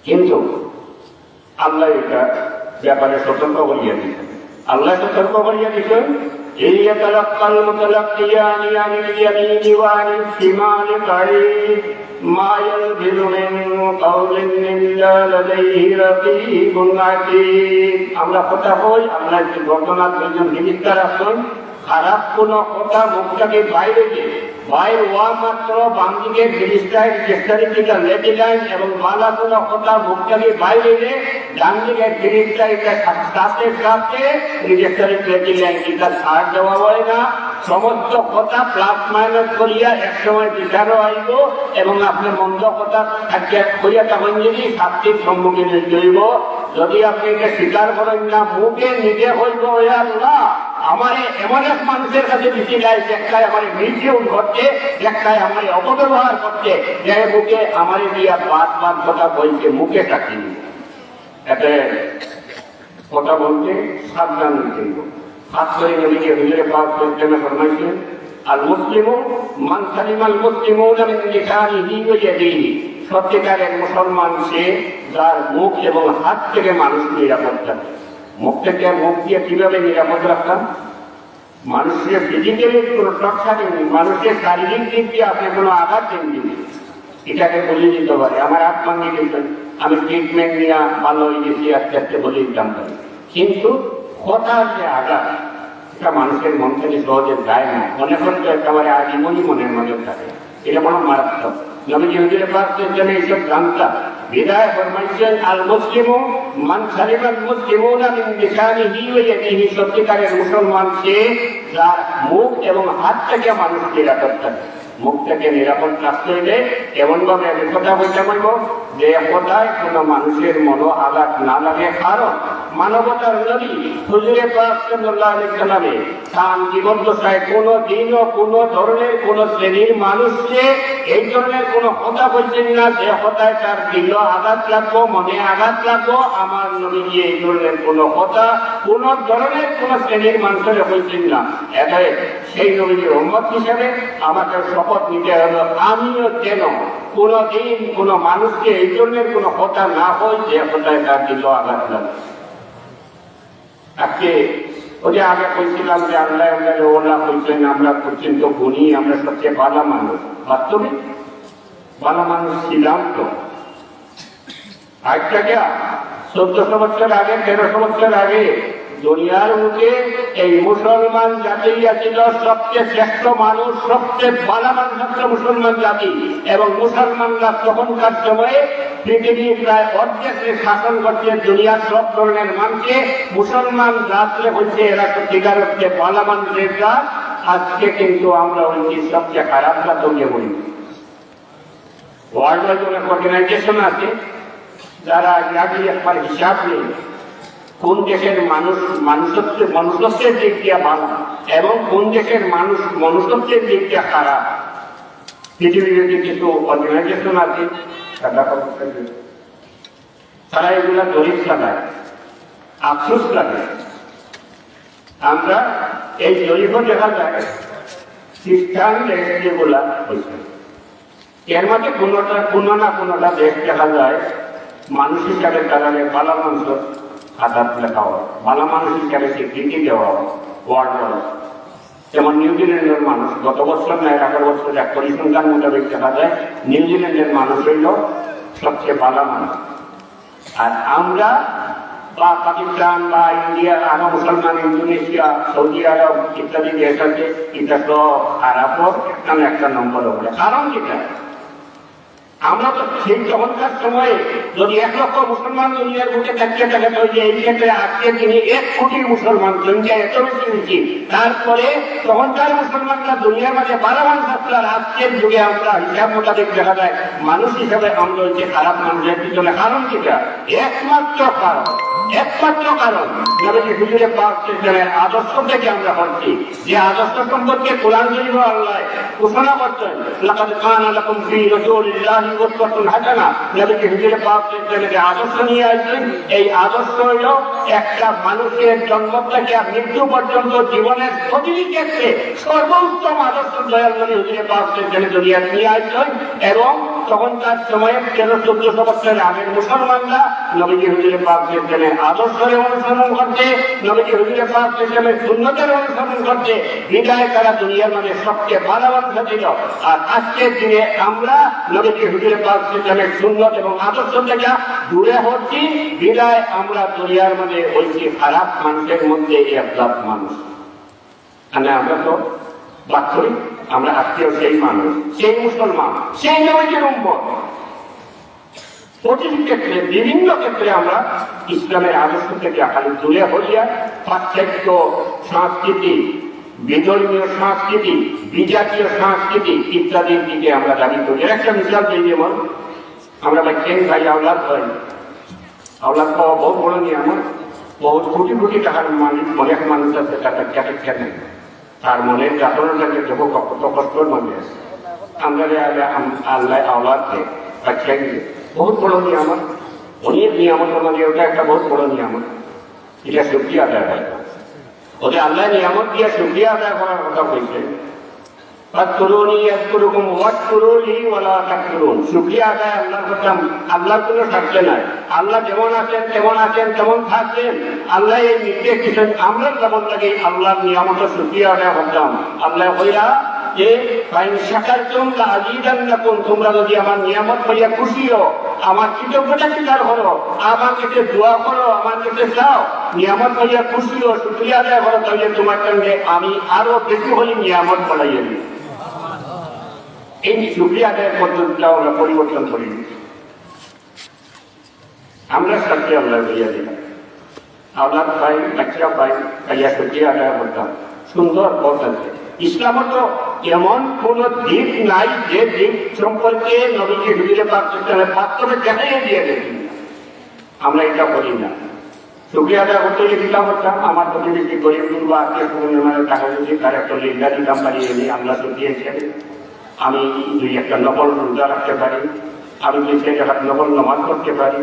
কিন্তু আল্লাহ এটা ব্যাপারে সতর্ক করিয়া দিচ্ছেন। আল্লাহ সতর্ক করিয়া দিচ্ছেন, আমরা কথা কই, আমরা একটি ঘটনার একজন নিমিত্তার আসুন, খারাপ কোন কথা মুখটাকে বাইরে দিয়ে বাইর হওয়া মাত্র বাম দিকে ফিলিস্টাইন চেষ্টারিটা লেগে যায়, এবং বালা কোন কথা মুখটাকে বাইরে দিয়ে ডান দিকে ফিলিস্টাইনটা সাথে সাথে চেষ্টারিট লেগে যায়। এটা ছাড় দেওয়া হয় না, সমস্ত কথা প্লাস মাইনাস করিয়া একসময় বিচারও আইব, এবং আপনার মন্দ কথা করিয়া তখন যদি শাস্তির সম্মুখীন হইব। যদি আপনি এটা স্বীকার করেন না, মুখে নিজে হইব আল্লাহ আমার এমন এক মানুষের কাছে বেশি যায়, একটাই আমার মিসইউজ করছে, একটাই আমার অপব্যবহার করছে, যে মুখে আমার দিয়া বাদ বাদ কথা বলছে, মুখে থাকিনি। এতে কথা বলতে সাবধান হইতে হইব। খাস করে নবীকে হুজুরে পাক প্রেমে ফরমাইছেন, আল মুসলিমু মান সালিমাল মুসলিমুনা মিন লিসানিহি ওয়া ইয়াদিহি। সত্যিকারের মুসলমান সে যার মুখ এবং হাত থেকে মানুষ নিরাপদ থাকে। মুখ থেকে মুখ দিয়ে কিভাবে নিরাপদ রাখতাম? মানুষের ফিজিক্যালি কোনো টক্সারি নেই, মানুষের শারীরিক দিক দিয়ে আপনি কোনো আঘাত দেননি, এটাকে বলে দিতে পারে। আমার হাত ভাঙিয়ে দিতেন, আমি ট্রিটমেন্ট নিয়ে ভালো হয়ে গেছি, আস্তে আস্তে বলে দিতাম পারি। কিন্তু কথার যে আঘাত, এটা মানুষের মন থেকে সহজে যায় না। মনে করতে একেবারে আজীবনই মনের মধ্যে থাকে, এটা কোনো মারাত্মক। নবীজি হুজুরে পাক জন্য এইসব জানতাম। বিদায় ফরমাইছেন, আল মুসলিমু মান সালিমাল মুসলিমুনা মিন লিসানিহি ওয়া ইয়াদিহি। সত্যিকারের মুসলমান সে যার মুখ এবং হাত থেকে মানুষ নিরাপদ থাকে। মুখ থেকে নিরাপদ রাখতে হইলে এমন ভাবে আমি কথা বলতে পারব যে কথায় কোনো মানুষের মনো আঘাত না লাগে। কারণ মানবতার নবী হুজুরে পাক সাল্লাল্লাহু আলাইহি সাল্লামে তার জীবন দশায় কোনো দিনও কোনো ধরনের কোনো শ্রেণীর মানুষকে এই ধরনের কোনো কথা বলছেন না যে কথায় তার দিল আঘাত লাগবো, মনে আঘাত লাগবো। আমার নবী এই ধরনের কোনো কথা কোন ধরনের কোন শ্রেণীর মানুষের বলছেন না। এটাই সেই নবীর উম্মত হিসেবে আমাকে শপথ নিতে হলো, আমিও যেন কোনদিন কোনো মানুষকে এই ধরনের কোনো কথা না হয় যে কথায় তার দিল আঘাত লাগবে। আজকে ওই যে আগে বলছিলাম যে আল্লাহ ওলা বলছেন আমরা করছেন তো গুণী, আমরা সবচেয়ে ভালো মানুষ। বাস্তবিক ভালো মানুষ ছিলাম তো। আজটা কে 1400 বছর আগে, 1300 বছর আগে দুনিয়ার মুখে এই মুসলমান জাতি ছিল সবচেয়ে শ্রেষ্ঠ মানুষ, সবচেয়ে ভালো মানুষ হচ্ছে মুসলমান জাতি। এবং মুসলমানরা তখনকার সময়ে পৃথিবী প্রায় অর্ধেকে শাসন করছে দুনিয়ার সব ধরনের মানুষকে। মুসলমান রাত্রে হচ্ছে এরা সত্যিকার হচ্ছে ভালো মানুষের রাত। আজকে কিন্তু আমরা হচ্ছি সবচেয়ে খারাপ জাতকে বলি। ওয়ার্ল্ড ওয়াইড অনেক অর্গানাইজেশন আছে, যারা ইয়াদি একবার হিসাব নেই কোন দেশের মানুষ মনুষ্যত্বের দিক দিয়ে ভালো এবং কোন দেশের মানুষ মনুষ্যত্বের দিক দিয়ে খারাপ। পৃথিবীর কিছু অর্গানাইজেশন আছে তারা এগুলা জরিপ লাগায়, আফসোস লাগে। আমরা এই জরিপও দেখা যায় খ্রিস্টান দেশ যেগুলা হয়েছে এর মাঝে কোনো না কোনোটা দেশ দেখা যায় মানুষ হিসাবে তারা ভালো মানুষ আঘাত লেখা হয়, ভালো মানুষ হিসাবে স্বীকৃতি দেওয়া হয় ওয়ার্ল্ড ওয়াইড। যেমন নিউজিল্যান্ডের মানুষ গত বছর নয় আগের বছর এক পরিসংখ্যান মোতাবেক দেখা যায় নিউজিল্যান্ডের মানুষ হইল সবচেয়ে ভালো মানুষ। আর আমরা বা পাকিস্তান বা ইন্ডিয়া আরো মুসলমান ইন্দোনেশিয়া সৌদি আরব ইত্যাদি দেশ আছে এটা তো খারাপও একটা নম্বর হবে। কারণ যেটা আমরা তো সেই চমৎকার সময়ে যদি 1 লক্ষ মুসলমান দুনিয়ার বুকে থাকতে থাকে তো যে এই ক্ষেত্রে আজকে তিনি 1 কোটি মুসলমান সংখ্যা এত বেশি বেশি তারপরে তখনকার মুসলমানরা দুনিয়ার মাঝে 12 মানুষ আসলে আজকের যুগে আমরা হিসাব মোতাবেক দেখা যায় মানুষ হিসাবে আমরা হচ্ছে খারাপ মানুষের পিছনে কারণ যেটা একমাত্র কারণ নবী হুজুরে পাক সাল্লাল্লাহু আদর্শ থেকে আমরা হচ্ছি যে আদর্শ সম্পর্কে কোরআন শরীফ আল্লাহ ঘোষণা করছেন লাকাদ কানা লাকুম ফি রাসূলিল্লাহি উসওয়াতুন হাসানা। নবী হুজুরে পাক সাল্লাল্লাহু আদর্শ নিয়ে আসছেন। এই আদর্শ হলো একটা মানুষের জন্ম থেকে মৃত্যু পর্যন্ত জীবনের প্রতিটি ক্ষেত্রে সর্বোত্তম আদর্শ দয়াল নবী হুজুরে পাক সাল্লাল্লাহু দুনিয়া নিয়ে আসছেন। এবং তখনকার সময়ে 1300-1400 বছরের আগের মুসলমানরা নবী হুজুরে পাক সাল্লাল্লাহু আদর্শের অনুসরণ করতে, নবী হুজুরে পাক সাল্লাল্লাহু সুন্নতের অনুসরণ করতে বিদায় তারা দুনিয়ার মানে সবচেয়ে ভালো মানুষ ছিল। আর আজকের দিনে আমরা নবী হুজুরে পাক সাল্লাল্লাহু সুন্নত এবং আদর্শ থেকে দূরে হচ্ছি বিদায় আমরা দুনিয়ার মধ্যে হয়েছি খারাপ মানুষের মধ্যে একলাখ মানুষ। মানে আমরা তো বাস্তবিক আমরা আত্মীয় সেই মানুষ, সেই মুসলমান, সেই নবীর উম্মত। প্রতিটি ক্ষেত্রে বিভিন্ন ক্ষেত্রে আমরা ইসলামের আদর্শ থেকে খালি দূরে হইয়া পাশ্চাত্য সংস্কৃতি, বিধর্মীয় সংস্কৃতি, বিজাতীয় সংস্কৃতি ইত্যাদির দিকে আমরা দাবি করি। একটা মিসাল দিই, যেমন আমরা বাচ্চেন ভাই আওলাদ হয়, আওলাদ পাওয়া বহু বড় নিয়ে আমার বহুত কোটি কোটি টাকার মালিক অনেক মানুষ আছে টাকা কেন তার মনে যাতনাটাকে যখন কত কষ্টর মনে আছে। আমরা আল্লাহ আওলাদকে বাচ্চাই বহুত বড় নিয়ামত, অনেক নিয়ামতের মধ্যে ওটা একটা বহুত বড় নিয়ামত। এটা শুকরিয়া আদায় হয়। ওদের আল্লাহ নিয়ামত দিয়ে শুকরিয়া আদায় করার কথা বলছে। শুকরিয়া আদায় আল্লাহর কথা, আল্লাহর কোনো থাকছে না। আল্লাহ যেমন আছেন তেমন থাকছেন। আল্লাহ এই নির্দেশ দিচ্ছেন আমরা যেমন লাগে আল্লাহর নিয়ামত শুকরিয়া আদায় করতাম। আল্লাহ হইয়া যে তোমরা যদি আমার নিয়ামত করিয়া খুশি হো, আমার কৃতজ্ঞতা স্বীকার করো, আমার কাছে দোয়া করো, আমার কাছে চাও, নিয়ামত করিয়া খুশি হো, শুকরিয়া আদায় করো, তাহলে তোমার সঙ্গে আমি আরো বেশি হলে নিয়ামত করাইয়া দিই। এই শুকরিয়া আদায়ের পদ্ধতিটাও আমরা পরিবর্তন করি। আমরা সত্যি আল্লাহ করিয়া দিলাম, আল্লাহ পাই, বাচ্চা পাই, কাইয়া শুকরিয়া আদায় করতাম। সুন্দর পথ আছে। ইসলামের তো এমন কোন দিক নাই যে দিক সম্পর্কে নবীজি হুজুরে পাক সাল্লাল্লাহু বাস্তবে দেখাইয়া দিয়ে গেছেন। আমরা এটা করি না। শুকরিয়া আদায় করতে গিয়ে দিলাম হচ্ছেন আমার প্রতিবেশী গরিব দুর্বা আত্মীয় পরিমাণের টাকা যদি তার একটা লিঙ্গা দিতাম পারি, আমরা তো দিয়েছেন। আমি 2-1টা নকল রোজা রাখতে পারি, আমি 2-3 টাকা নকল নামাজ করতে পারি,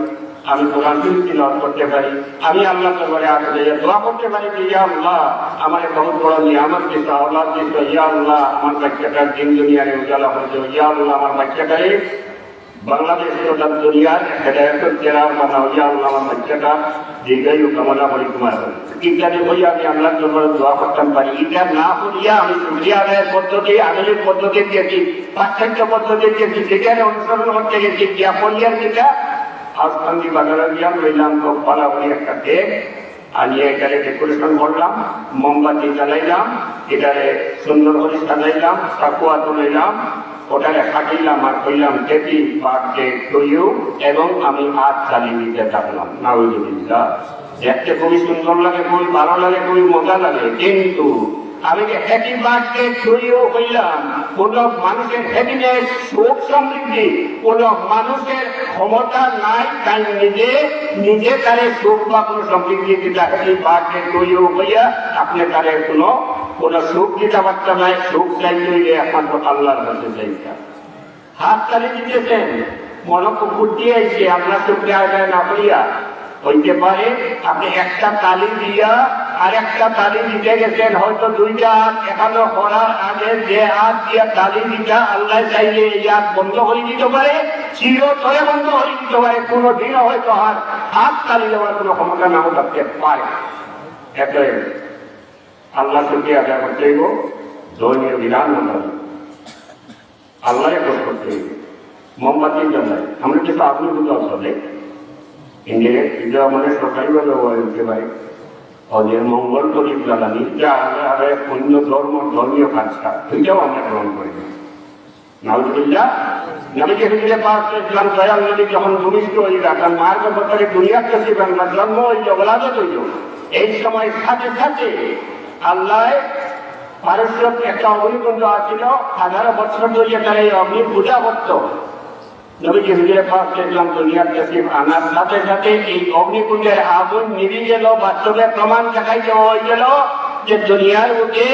আমি কোরআন শরীফ তিলাওয়াত করতে পারি, আমি আল্লাহ দরবারে হাত দিয়ে দোয়া করতে পারি যে ইয়া আল্লাহ আমার বহুত বড় নিয়ামত দিছো, আওলাদ দিছো, ইয়া আল্লাহ আমার বাচ্চাটার দিন দুনিয়ারে উজালা হয়েছে, ইয়া আল্লাহ আমার বাচ্চাটারে বাংলাদেশ তথা দুনিয়ার হেদায়েতের চেরাগ বানাও, ইয়া আল্লাহ আমার বাচ্চাটা দীর্ঘায়ু কামনা করি তোমার ইত্যাদি হইয়া আমি আল্লাহর দরবারে দোয়া করতাম পারি। এটা না করিয়া আমি শুকরিয়া আদায়ের পদ্ধতি, আমেলের পদ্ধতি দিয়েছি, পাশ্চাত্য পদ্ধতি দিয়েছি, যেখানে অনুসরণ করতে গেছি গিয়া করিয়ার যেটা আজকান্দি বাজারে গিয়াম লইলাম খুব পালা বলি একটা কেক আনিয়ে এটারে ডেকোরেশন করলাম, মোমবাতি জ্বালাইলাম, এটারে সুন্দর করে সাজাইলাম, সাকুয়া তুলাইলাম, ওটারে হাঁটিলাম আর কইলাম হ্যাপি বার্থডে টু ইউ, এবং আমি হাত চালিয়ে দিতে থাকলাম। নাউজুবিল্লাহ। দেখতে খুবই সুন্দর লাগে, খুবই ভালো লাগে, খুবই মজা লাগে, কিন্তু আমি যে হ্যাপি বার্থডে টু ইউ হইলাম, কোন মানুষের হ্যাপিনেস, সুখ সমৃদ্ধি, কোন মানুষের ক্ষমতা নাই তাই নিজে তারে সুখ বা কোনো সমৃদ্ধি দিতে হ্যাপি বার্থডে টু ইউ হইয়া আপনি তারে কোন সুখ দিতে পারতাম নাই। সুখ চাইতে হইলে একমাত্র আল্লাহর কাছে চাইতা। হাত তালি দিতেছেন, মনে বুদ্ধি আইছে আপনার চোখে আদায় না হইয়া হইতে পারে আপনি একটা তালি দিয়া আর একটা তালি দিতে গেছেন, হয়তো দুইটা হাত এখানে করার আগে যে হাত দিয়া তালি দিটা আল্লাহ চাইলে এই হাত বন্ধ করে দিতে পারে, চিরতরে বন্ধ করে দিতে পারে, কোনোদিনও হয়তো হাত তালি দেওয়ার কোনো ক্ষমতা নাও থাকতে পারে। এতই আল্লাহ চোখে আদায় করতে হইব, ধর্মীয় বিধান আল্লাহরে খোঁজ করতে হইব। মোমবাতির জন্য আমরা কিন্তু আপনি বুঝতে আসলে ইন্ডিয়া আমাদের সরকারিভাবে ব্যবহার করতে পারে ওদের মঙ্গল প্রদীপ জ্বালানি, যা আমরা অন্য ধর্মীয় কাজটা ওইটাও আমরা গ্রহণ করি। নাউজুবিল্লাহ, নবীকে হুজুরে পাক ইসলাম দয়াল নবী যখন ভূমিষ্ঠ হইলা, তার মার ব্যাপারে দুনিয়ার কাছে বাংলা জন্ম হইল, ওলাদত হইল, এই সময় সাথে সাথে আল্লাহ পারস্যক একটা অগ্নিকুণ্ড আসছিল, 1000 বছর ধরে তারা এই অগ্নির পূজা করত। নবীকে হুজুরে পাক ইসলাম দুনিয়ার কাছে আনার সাথে সাথে এই অগ্নিকুণ্ডের আগুন নিভে গেল। বাস্তবে প্রমাণ দেখাই দেওয়া হয়ে গেল যে দুনিয়ার বুকে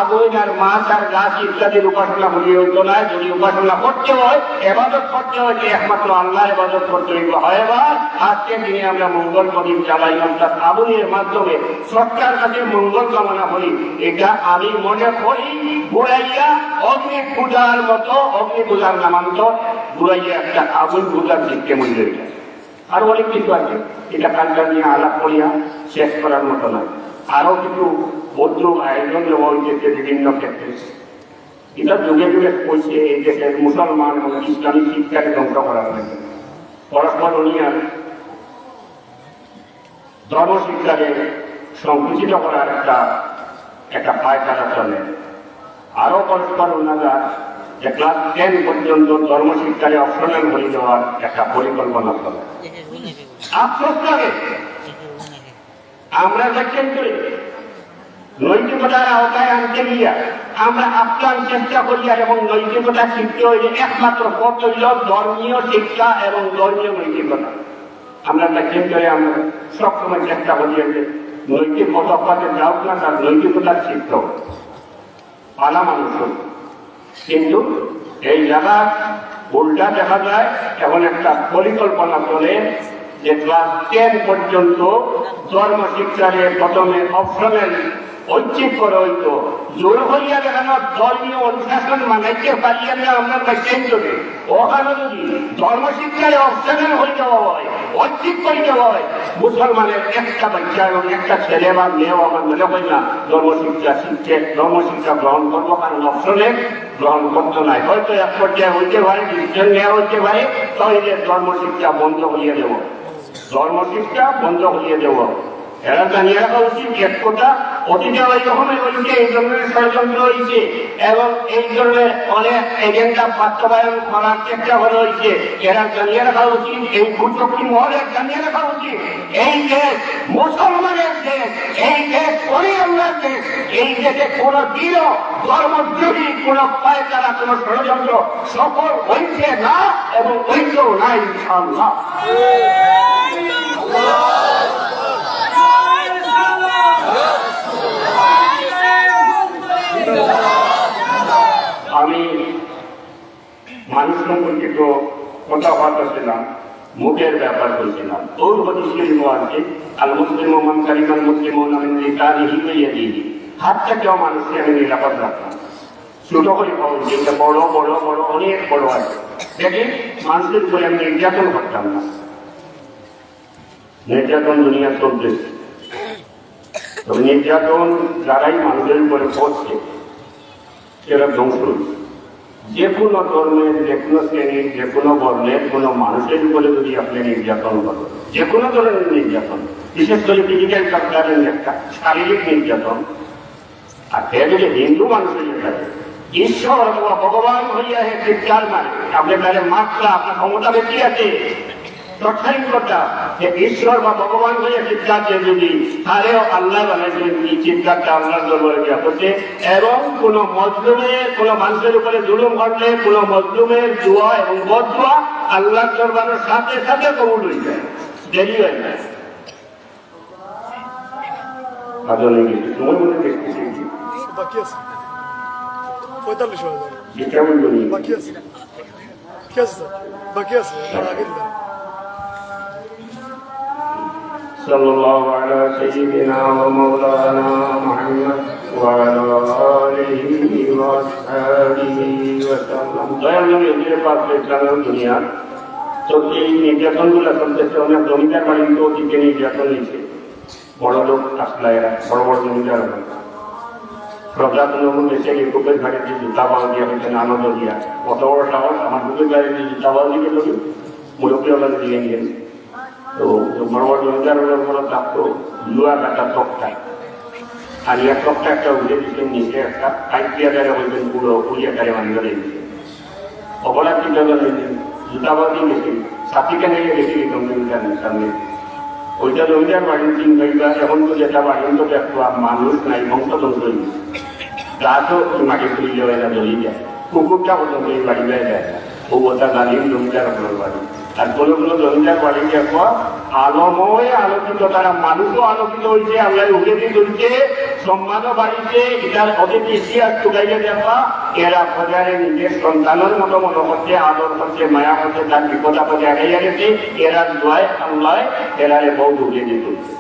আগুন আর মাছ আর গাছ ইত্যাদির উপাসনা হয়ে হইতো না। যদি উপাসনা করতে হয়, এবাদত করতে হয়, যে একমাত্র আল্লাহ এবাদত করতে হইব। হয় এবার আজকে দিনে আমরা মঙ্গল প্রদীপ জ্বালাই, অর্থাৎ আগুনের মাধ্যমে সরকার কাছে মঙ্গল কামনা করি। এটা আমি মনে করি বুড়াইয়া অগ্নি পূজার মতো, অগ্নি পূজার নামান্তর বুড়াইয়া একটা আগুন পূজার দিককে মূল্য এটা। আরো অনেক কিছু আছে, এটা কালটা নিয়ে আলাপ করিয়া শেষ করার মতো না। আরো কিছু বৌদ্ধ আয়োজন দেওয়া হয়েছে বিভিন্ন ক্ষেত্রে। এটা যুগে যুগে কইছে এই দেশের মুসলমান এবং ইসলামিক শিক্ষাকে ধ্বংস করার জন্য পরস্পর নিয়ে ধর্ম শিক্ষাকে সংকুচিত করার একটা পায়তারা চলে। আরো পরস্পর ওনারা যে ক্লাস 10 পর্যন্ত ধর্ম শিক্ষাকে অপশনাল হয়ে দেওয়ার একটা পরিকল্পনা চলে। আফসোস লাগে আমরা দেখেন করি নৈতিকতার আওতায় আনতে গিয়া আমরা আপ্রাণ চেষ্টা করি, এবং নৈতিকতা শিখতে হইলে একমাত্র পথ হইল ধর্মীয় শিক্ষা এবং ধর্মীয় নৈতিকতা। আমরা দেখেন করে আমরা সবসময় চেষ্টা করি যে নৈতিক পদপাতে যাও না, তার নৈতিকতা শিখতে হবে পালা মানুষ। কিন্তু এই জায়গা উল্টা দেখা যায়, এখন একটা পরিকল্পনা চলে যে ক্লাস 10 পর্যন্ত ধর্ম শিক্ষারে প্রথমে অপশনাল ঐচ্ছিক করে হইতো। জোর হইয়া দেখানো ধর্মীয় অনুশাসন মানাইতে পারিয়া না আমরা দেখছেন যদি ওখানে যদি ধর্ম শিক্ষারে অপশনাল হয়ে যাওয়া হয়, ঐচ্ছিক করে যাওয়া হয়, মুসলমানের একটা বাচ্চা এবং একটা ছেলে বা মেয়েও আমার মনে হয় না ধর্মশিক্ষা শিখছে, ধর্মশিক্ষা গ্রহণ করবো, কারণ অপশনে গ্রহণ করতে নাই। হয়তো এক পর্যায়ে হইতে পারে, ডিসিশন নেওয়া হইতে পারে, তাহলে ধর্মশিক্ষা বন্ধ হইয়া দেব, ধর্মশিক্ষা বন্ধ হইয়া দেব। এরা জানিয়ে রাখা উচিত এক কথা, অতীতে ওই রকমের হয়েছে, এই ধরনের ষড়যন্ত্র হয়েছে এবং এই ধরনের অনেক এজেন্ডা বাস্তবায়ন করার চেষ্টা করা হয়েছে। এরা জানিয়ে রাখা উচিত, এই ভূচক্রী মহলের জানিয়ে রাখা উচিত, এই দেশ মুসলমানের দেশ, এই দেশ পরিবারের দেশ, এই দেশে কোন দিনও ধর্মদ্রোহী কোন পায়তারা কোন ষড়যন্ত্র সফল হয়েছে না এবং হইতেও না ইনশাআল্লাহ। আমি মানুষ সম্পর্কিত কথাবার্তা ছিলাম, মুখের ব্যাপার বলছিলাম। ওর হদিসের আছে আল মুসলিম মান কারিমান মুসলিম নামের লিখানি হিমাইয়া দিয়ে হাতটাকেও মানুষকে আমি নিরাপদ রাখলাম। ছোট করে যেটা বড় বড় বড় অনেক বড় আছে, দেখি মানুষের উপরে আমি নির্যাতন করতাম না। নির্যাতন দুনিয়া চলতেছে, তবে নির্যাতন যারাই মানুষের উপরে পড়ছে এরা ধ্বংস। যে কোনো ধর্মের, যে কোনো শ্রেণীর, যে কোনো বর্ণের কোনো মানুষের উপরে যদি আপনি নির্যাতন করেন, যে কোনো ধরনের নির্যাতন, বিশেষ করে ফিজিক্যাল কালচারের একটা শারীরিক নির্যাতন, আর সে যদি হিন্দু মানুষের থাকে ঈশ্বর অথবা ভগবান হইয়া হে চিৎকার মানে আপনি তাহলে মাত্রা আপনার ক্ষমতা বেশি আছে, তৎসারিক কথা যে ঈশ্বর বা ভগবান হয়ে চিৎকার দিয়ে যদি তারেও আল্লাহ বানাইছিলেন কি চিৎকারটা আল্লাহর দরবারে গিয়া হচ্ছে এবং কোনো মজলুমের কোনো মানুষের উপরে জুলুম ঘটলে কোনো মজলুমের দোয়া এবং বদদোয়া আল্লাহর দরবারের সাথে সাথে কবুল হয়ে যায়, দেরি হয় না। আজনে গেছি তোমার মনে দেখতেছি বাকি আছে 45,000 কেমন বলি বাকি আছে, ঠিক আছে স্যার, বাকি আছে আগে দিলাম। صلى الله على سيدنا ومولانا محمد وعلى آله وأصحابه وسلم। দয়াল নবী হযরত পাক ইসলামের দুনিয়া তো এই নির্যাতনগুলো চলতেছে, অনেক জমিদার বাড়িতে অতীতে নির্যাতন নিচ্ছে, বড় লোক আসলে এরা বড় বড় জমিদার প্রজাতন্ত্র দেশে বুকের গাড়িতে জুতাবাল দিয়া হয়েছেন আনন্দ দিয়া, কত বড় সাহস আমার বুকের গাড়িতে জুতাবাল দিকে লোক মুরব্বীওয়ালা দিয়ে নিলেন। তো বড় বড় জমিদারের বড় থাকতো লুয়া কাটা তক্তা, আর ইয়া তক্তা একটা উঠে দিচ্ছেন নিচে একটা পাইপিয়াদারে হয়েছেন পুরো পুলিয়াকারে বান্ধব দিয়েছে অপরাধী জুতাবাল দিয়ে গেছে সাথীকে নিয়ে গেছি জমিদার সামনে। ওইটা জমিদার বাড়ির তিন ভাইবা এখন তো যেটা বাড়ির তো দেখো মানুষ নাই বংশতন্ত্র গাছও মাটি তুলি যাওয়া না জড়ি যায়, কুকুরটা পর্যন্ত এই বাড়ি যায় যায় ও ওটা গালির জমিদার আপনার বাড়ি। আর কোনো কোনো জমিদার বাড়ি দেখো আলোময় আলোকিত, তারা মানুষও আলোকিত হয়েছে, আল্লাহ উঠেতে চলছে, সম্মানও বাড়িতে, এটার ওদের ইতিহাস টুকাইলে দেখা এরা বাজারে নিজের সন্তানের মতো মতো করছে, আদর করছে, মায়া করছে, তার বিপদ আপদে এড়াইয়া গেছে, এরা দোয়ায় আল্লাহ এরারে বহু উঠেতে চলছে।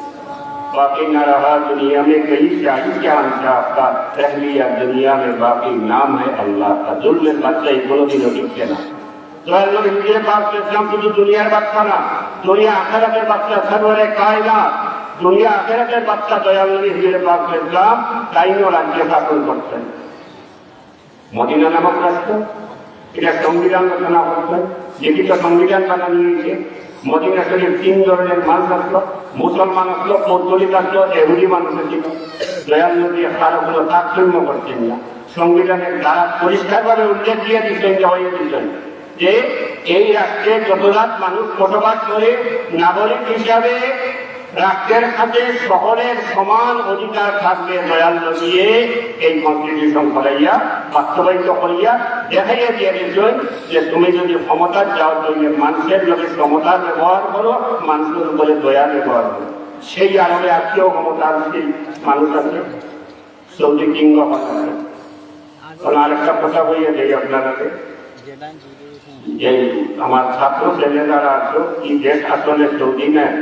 बाकी न रहा दुनिया में कई शाही क्या अंशाफ का, पहलिया दुनिया में बाकी नाम है अल्लाह का। जुल्म बच्चा কোনো দিনও টিকছে না। দয়াল নবী হিজরে পাক ইসলাম শুধু দুনিয়ার বাচ্চা না, দুনিয়া আখিরাতের বাচ্চা, সরওয়ারে কায়নাত, দুনিয়া আখিরাতের বাচ্চা দয়াল নবী হিজরে পাক ইসলাম তাইনও রাজ্যে শাসন করতেন। মদিনা নামক রাষ্ট্র, এটা সংবিধান রচনা করতেন, লিখিত সংবিধান বানানো হয়েছে। মদিনা শরীফ তিন ধরনের মানুষ আসলো, মুসলমান আসলো, পৌত্তলিক আসলো, এহুদি মানুষ ছিল। দয়াল নবী কারোগুলো তারতম্য করতেন না, সংবিধানের দ্বারা পরিষ্কারভাবে উল্লেখ দিয়ে দিচ্ছেন, হয়ে দিচ্ছেন যে এই রাষ্ট্রে যতরাত মানুষ বসবাস করে নাগরিক হিসাবে রাষ্ট্রের সাথে সকলের সমান অধিকার থাকবে। দয়াল নবী এই কনস্টিটিউশন করাইয়া বাস্তবায়িত করিয়া দেখাইয়া দিয়ে দিয়েছেন যে তুমি যদি ক্ষমতা যাও তুমি মানুষের লোকে ক্ষমতার ব্যবহার করো, মানুষের উপরে দয়া ব্যবহার করো। সেই আরবে আজকেও ক্ষমতার মানুষ আছে, সৌদি কিংগ আছে। আরেকটা কথা বইয়া যাই আপনারাকে, এই আমার ছাত্র ছেলেরা আছো কি দেশ আসলে সৌদি নেয়,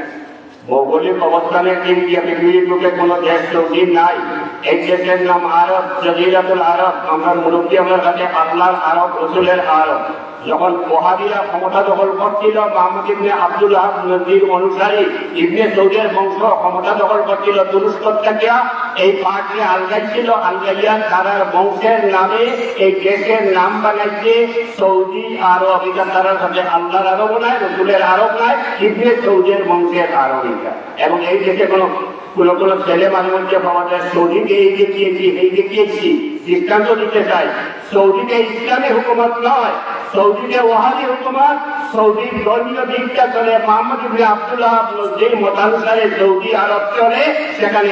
ভৌগোলিক অবস্থানের দিক দিয়ে পৃথিবীর বুকে কোন দেশ সৌদি নাই। এই দেশের নাম আরব, জজিরাতুল আরব। আমরা মুরব্বী আমার কাছে আল্লাহর আরব, রসুলের আরব। যখন ওহাবিরা ক্ষমতা দখল করছিল, মোহাম্মদ ইবনে আব্দুল ওয়াহাব নদীর অনুসারী ইবনে সৌদের বংশ ক্ষমতা দখল করছিল তুরস্ক থেকে, এই পাহাড়ে আলগাইছিল, আলগাইয়া তারার বংশের নামে এই দেশের নাম বানাইছে সৌদি আরব। এটা তারার সাথে আল্লাহর আরব নাই, রসুলের আরব নাই, ইবনে সৌদের বংশের আরব এটা। এবং এই দেশে কোনো কোনো ছেলে মাঝে মধ্যে পাওয়া যায় সৌদিকে এই দেখিয়েছি দৃষ্টান্ত দিতে চাই। সৌদিতে ইসলামী হুকুমত নয়, সৌদিতে ওয়াহাবি হুকুমত। সৌদির ধর্মীয় দিকটা চলে মোহাম্মদ ইবনে আব্দুল ওয়াহাব যে মতানুসারে সৌদি আরব চলে, সেখানে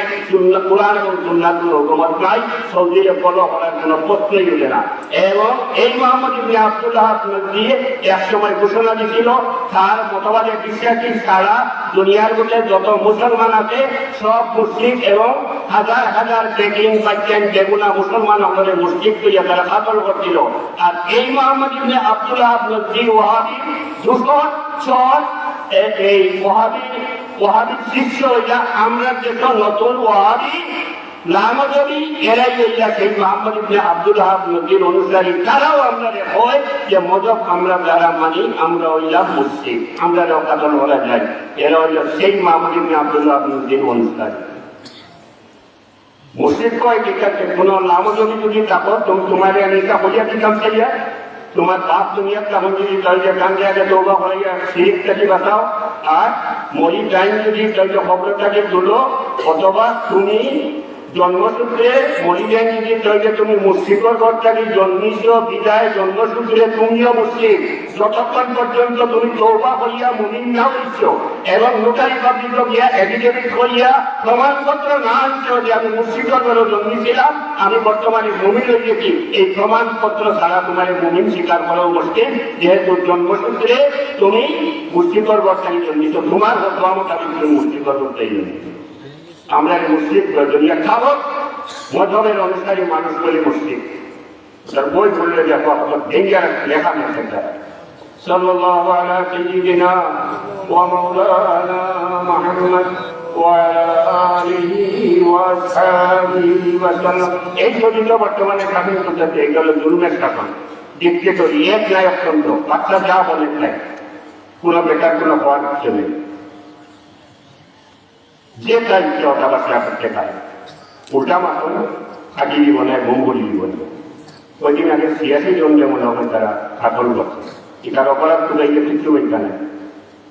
কুরআন এবং সুন্নাতের হুকুমত নাই, সৌদির ফলো করার কোনো প্রশ্নই ওঠে না। এবং এই মোহাম্মদ ইবনে আব্দুল ওয়াহাব দিয়ে এক সময় ঘোষণা দিয়েছিল তার মতবাদে বিশ্বাসী ছাড়া দুনিয়ার মধ্যে যত মুসলমান আছে সব মুসলিম, এবং হাজার হাজার বেকিং পাচ্ছেন বেগুনা মুসলমান আমাদের মুসলিম করিয়া তারা কাতল করছিল। আর এই মোহাম্মদ ইবনে আব্দুল ওয়াহাব নদী ওয়াহাবি দুশোর চর এই ওয়াহাবি শিষ্য হইয়া আমরা যেসব নতুন ওয়াহাবি লামজবি এরাই হইয়া সেই মোহাম্মদ ইবনে আব্দুল ওয়াহাব নদীর অনুসারী। তারাও আমরা হয় যে মজব আমরা যারা মানি আমরা হইলাম মুসলিম, আমরা কাতল করা যায়, এরা হইল সেই মোহাম্মদ ইবনে আব্দুল ওয়াহাব নদীর অনুসারী। মুসলিম কয় ঠিক আছে, কোন লামজবি যদি থাকো তুমি তোমার আমি এটা হইয়া দিতাম চাইয়া, তোমার বাপ দুনিয়া তখন যদি তাহলে কান্দে আগে তৌবা করাইয়া শিরিকটাকে বাঁচাও, আর মরি টাইম যদি তাহলে খবরটাকে তুলো, অথবা তুমি জন্মসূত্রে মরিলে নিজে তৈরি তুমি মুসলিমর ঘরটাকে জন্মিস বিদায় জন্মসূত্রে তুমিও মুসলিম যতক্ষণ পর্যন্ত তুমি তওবা করিয়া মুমিন না হইছ এবং নোটারি পাবলিক গিয়া এফিডেভিট করিয়া প্রমাণপত্র না আনছ যে আমি মুসলিমর ঘরে জন্মিছিলাম আমি বর্তমানে মুমিন হয়ে গেছি এই প্রমাণপত্র ছাড়া তোমার মুমিন স্বীকার করাও মুশকিল যেহেতু জন্মসূত্রে তুমি মুসলিমর ঘরটাকে জন্মিত তোমার হত্যা মোতাবেক তুমি মুসলিমর ঘরটাই জন্মিত আমরা মুসলিম দুনিয়া খাবক মধবের অনুসারী মানুষ বলে মুসলিম তার বই পড়লে দেখো আপনার ডেঞ্জার লেখা মেখে যায় সাল্লাল্লাহু আলা সাইয়্যিদিনা ওয়া মাওলানা মুহাম্মদ ওয়া আলা আলিহি ওয়া আসহাবিহি ওয়া সাল্লাম এই জন্য বর্তমানে স্বাধীন করতে এগুলো জুলুমের শাসন ডিক্টেটরি এক নায়কতন্ত্র বাচ্চা যা বলে নাই কোনো বেকার কোনো হওয়ার কিছু নেই যে তার ইচ্ছে অটাবাসা করতে পারে ওটা মাত্র আগে জীবনের মঙ্গল জীবন ওই দিন আগে 86 জন যেমন হবে তারা কাতল করছে এটার অপরাধ তুলে গিয়ে কিছু বিজ্ঞানে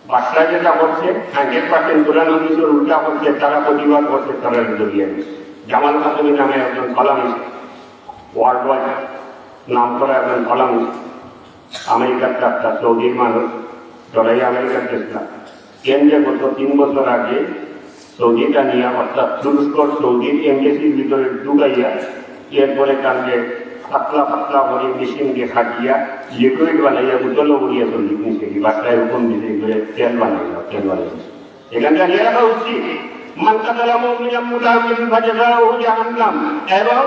বাচ্চারা যেটা করছে 100% তুলানো কিছুর উল্টা করছে তারা প্রতিবাদ করছে তারা জড়িয়ে জামাল খাতুনি নামে একজন কলামিস্ট ওয়ার্ল্ড ওয়াইড নাম করা একজন কলামিস্ট আমেরিকার চারটা সৌদির মানুষ জড়াই আমেরিকার চেষ্টা কেন্দ্রে গত 3 বছর আগে সৌদিটা নিয়ে অর্থাৎ তুরস্কর সৌদির এমবেসির ভিতরে ঢুকাইয়া এরপরে কাণ্ডে পাতলা পাতলা করে মেশিন দিয়ে খাটিয়া লিকুইড বানাইয়া বোতলও উড়িয়ে চল্লিশ নিচে বাচ্চায় হুকুম দিতে করে তেল বানাইয়া এখানটা নিয়ে রাখা উচিত মান কাতালা মুমিনান মুতাআম্মিদান ফাজাযাউহু জাহান্নাম এবং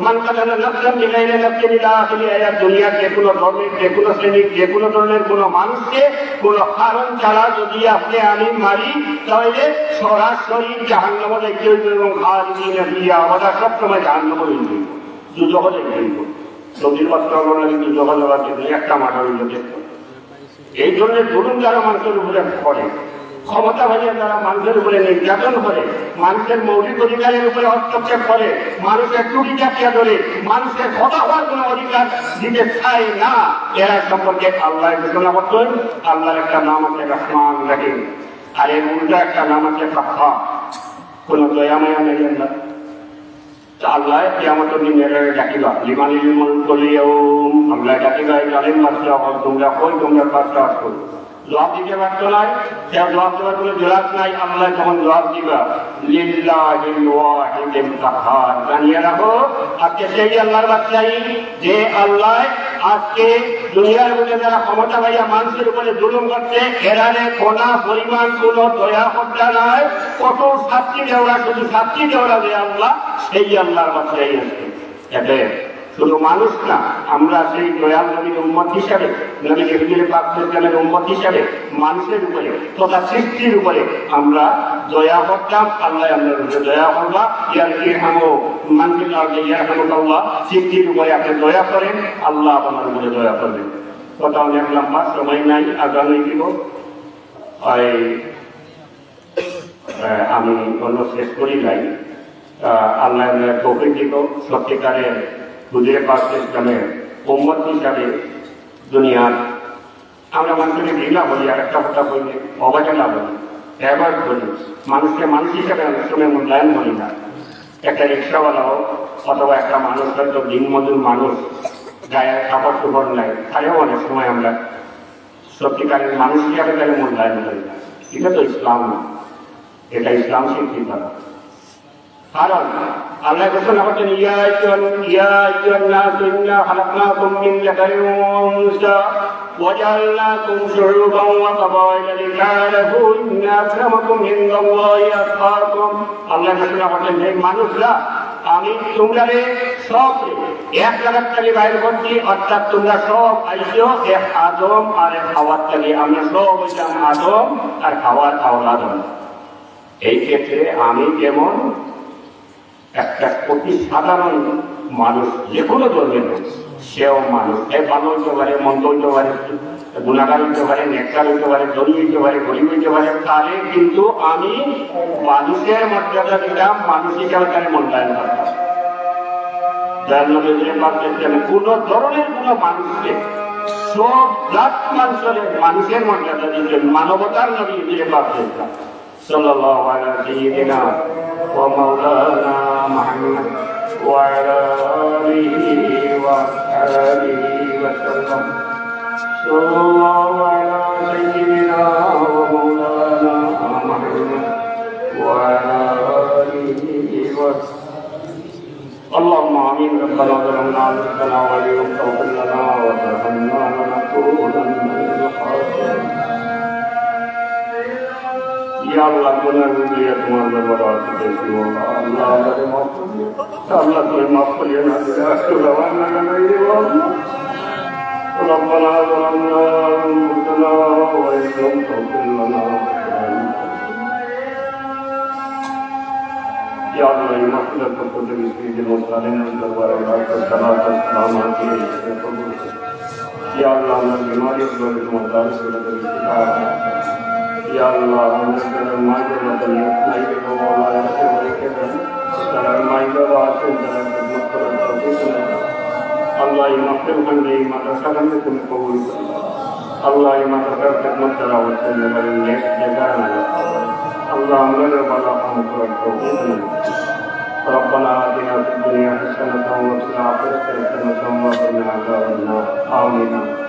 মান কাতালা নাফসান বিগাইরি নাফসিন ইলা আখিরি আয়াত দুনিয়ার যে কোনো ধর্মের যে কোনো শ্রেণীর যে কোনো ধরনের কোনো মানুষকে কোনো কারণ ছাড়া যদি আপনি আমি মারি তাহলে সরাসরি জাহান্নামে যেতে হইবে এবং খালিদিনা ফিহা আবাদা সবসময় জাহান্নামে হইবে দুজকে যেতে হইবে নদীর বাস্তবতা কিন্তু যোগাযোগের জন্য একটা মাঠা হইল এই ধরনের জুলুম যারা মানুষের উপরে করে ক্ষমতা বাজিয়ে তারা মানুষের উপরে নির্যাতন করে মানুষের মৌলিক অধিকারের উপরে হস্তক্ষেপ করে মানুষের টুকি চাপিয়া ধরে মানুষের কথা হওয়ার কোন অধিকার দিতে চায় না এরা সম্পর্কে আল্লাহ ঘোষণা করতেন আল্লাহর একটা নাম আছে রহমান রাহিম আর এর উল্টা একটা নাম আছে কাফফার কোন দয়াময়া নেই আল্লাহ কিয়ামতের দিন এর ডাকিবা লিমানিল মুলকুল ইয়াউম আল্লাহ ডাকিবা জালিম বাদশা তোমরা কই তোমরা কাজটা করো জবাব দিতে পারতো না কেউ জবাব দেওয়ার কোনো জবাব নাই আল্লাহ যখন জবাব দিবা লিল্লাহিল ওয়াহিদিল কাহ্হার জানিয়ে রাখো আজকে সেই আল্লাহর বাদশাহী যে আল্লাহ আজকে দুনিয়ার মধ্যে যারা ক্ষমতা পাইয়া মানুষের উপরে জুলুম করছে এরারে কোনা পরিমাণ কোনো দয়া করতে নাই কত শাস্তি দেওয়া শুধু শাস্তি দেওয়া যে আল্লাহ সেই আল্লাহর বাদশাহী আছে এতে শুধু মানুষ না আমরা সেই দয়াল নবীর উম্মত হিসাবে নবী ইহুদির পাকের উম্মত হিসাবে মানুষের উপরে তথা সৃষ্টির উপরে আমরা দয়া করতাম আল্লাহ আমাদের উপরে দয়া করবা ইয়ারহামু মান ফিল আরদি ইয়ারহামুল্লাহ সৃষ্টির উপরে আপনি দয়া করেন আল্লাহ আপনার উপরে দয়া করবেন কথা অনেক লম্বা সময় নাই আগামী দিব আমি অন্য শেষ করি নাই আল্লাহ তৌফিক দিব সত্যিকারের হুজুরে পাক ইসলামের উম্মত হিসাবে দুনিয়ার আমরা মানুষকে ঘৃণা বলি আর একটা কথা বলি অবহেলা বলি অ্যাভয়েড বলি মানুষকে মানুষ হিসাবে অনেক সময় মূল্যায়ন বলি না একটা রিক্সাওয়ালা হোক অথবা একটা মানুষ হয়তো দিনমজুর মানুষ গায়ে কাপড় চোপড় নেয় তাহলেও অনেক সময় আমরা সত্যিকারের মানুষ হিসাবে তাহলে মূল্যায়ন করি না এটা তো ইসলাম না এটা ইসলাম স্বীকৃত না কারণ আল্লাহ ঘোষণা করছেন ইয়া আইয়ুহান নাসু ইন্না খালাকনাকুম মিন যাকারিন ওয়া উনসা ওয়া জাআলনাকুম শুউবান ওয়া ক্বাবাইলা লিতাআরাফু ইন্না আক্রামাকুম ইনদাল্লাহি আতকাকুম আল্লাহ ঘোষণা করছেন হে মানুষরা আমি তোমরারে সব এক জায়গা থেকে বাইর করছি অর্থাৎ তোমরা সব আইসো এক আদম আর এক হাওয়ার থেকে আমরা সব হইলাম আদম আর হাওয়ার আওলাদ এই ক্ষেত্রে আমি যেমন একটা অতি সাধারণ মানুষ যে কোনো ধর্মের সেও মানুষ এই ভালো হইতে পারে মন্দ হইতে পারে গুণাগার হইতে পারে নেককার হইতে পারে ধনী হইতে পারে গরিব হইতে পারে তাহলে কিন্তু আমি মানুষের মর্যাদা দিলাম মানুষ হিসাবে তাহলে মূল্যায়ন করতাম কোন ধরনের কোন মানুষকে সব জাত মানুষের মর্যাদা দিচ্ছেন মানবতার নবী হিসেবে পাপ দিতাম সাল্লাল্লাহু আলাইহি ওয়া সাল্লাম ওয়া মাওলানা محمد وعلى آله وأصحابه وسلم. صلى الله على سيدنا ومولانا محمد وعلى آله وصحبه. اللهم آمين. ربنا ظلمنا أنفسنا وإن لم تغفر لنا وترحمنا لنكونن من الخاسرين. या अल्लाह गुनाह लिए तुम्हारे बड़ा देखी होगा अल्लाह हमारे माफ करिए अल्लाह तुम्हें माफ करिए ना रास्ते रवाना नहीं होगा रब्बना ज़लमना अनफुसना व इन लम तग़फिर लना या अल्लाह मग़फ़िरत को तेरी सीधे मुसालिन दरबार अल्लाह को सलात और सलाम आती है कबूल या अल्लाह हमारी बीमारी को तुम्हारे से तेरी शिफा Ya Allah, menjadikan majulah dan naik ke bawah yang terbaik dalam majulah wasit dalam kemudian terbaik. Allah yang maafkan kami mata salam itu kabul. Allah yang mata khidmat terawat dan nek jagaan. Allah ambil bala kamu kabul. Rabbana atina fid dunya hasanatan wa fil akhirati hasanatan wa qina adzabannar. Amin.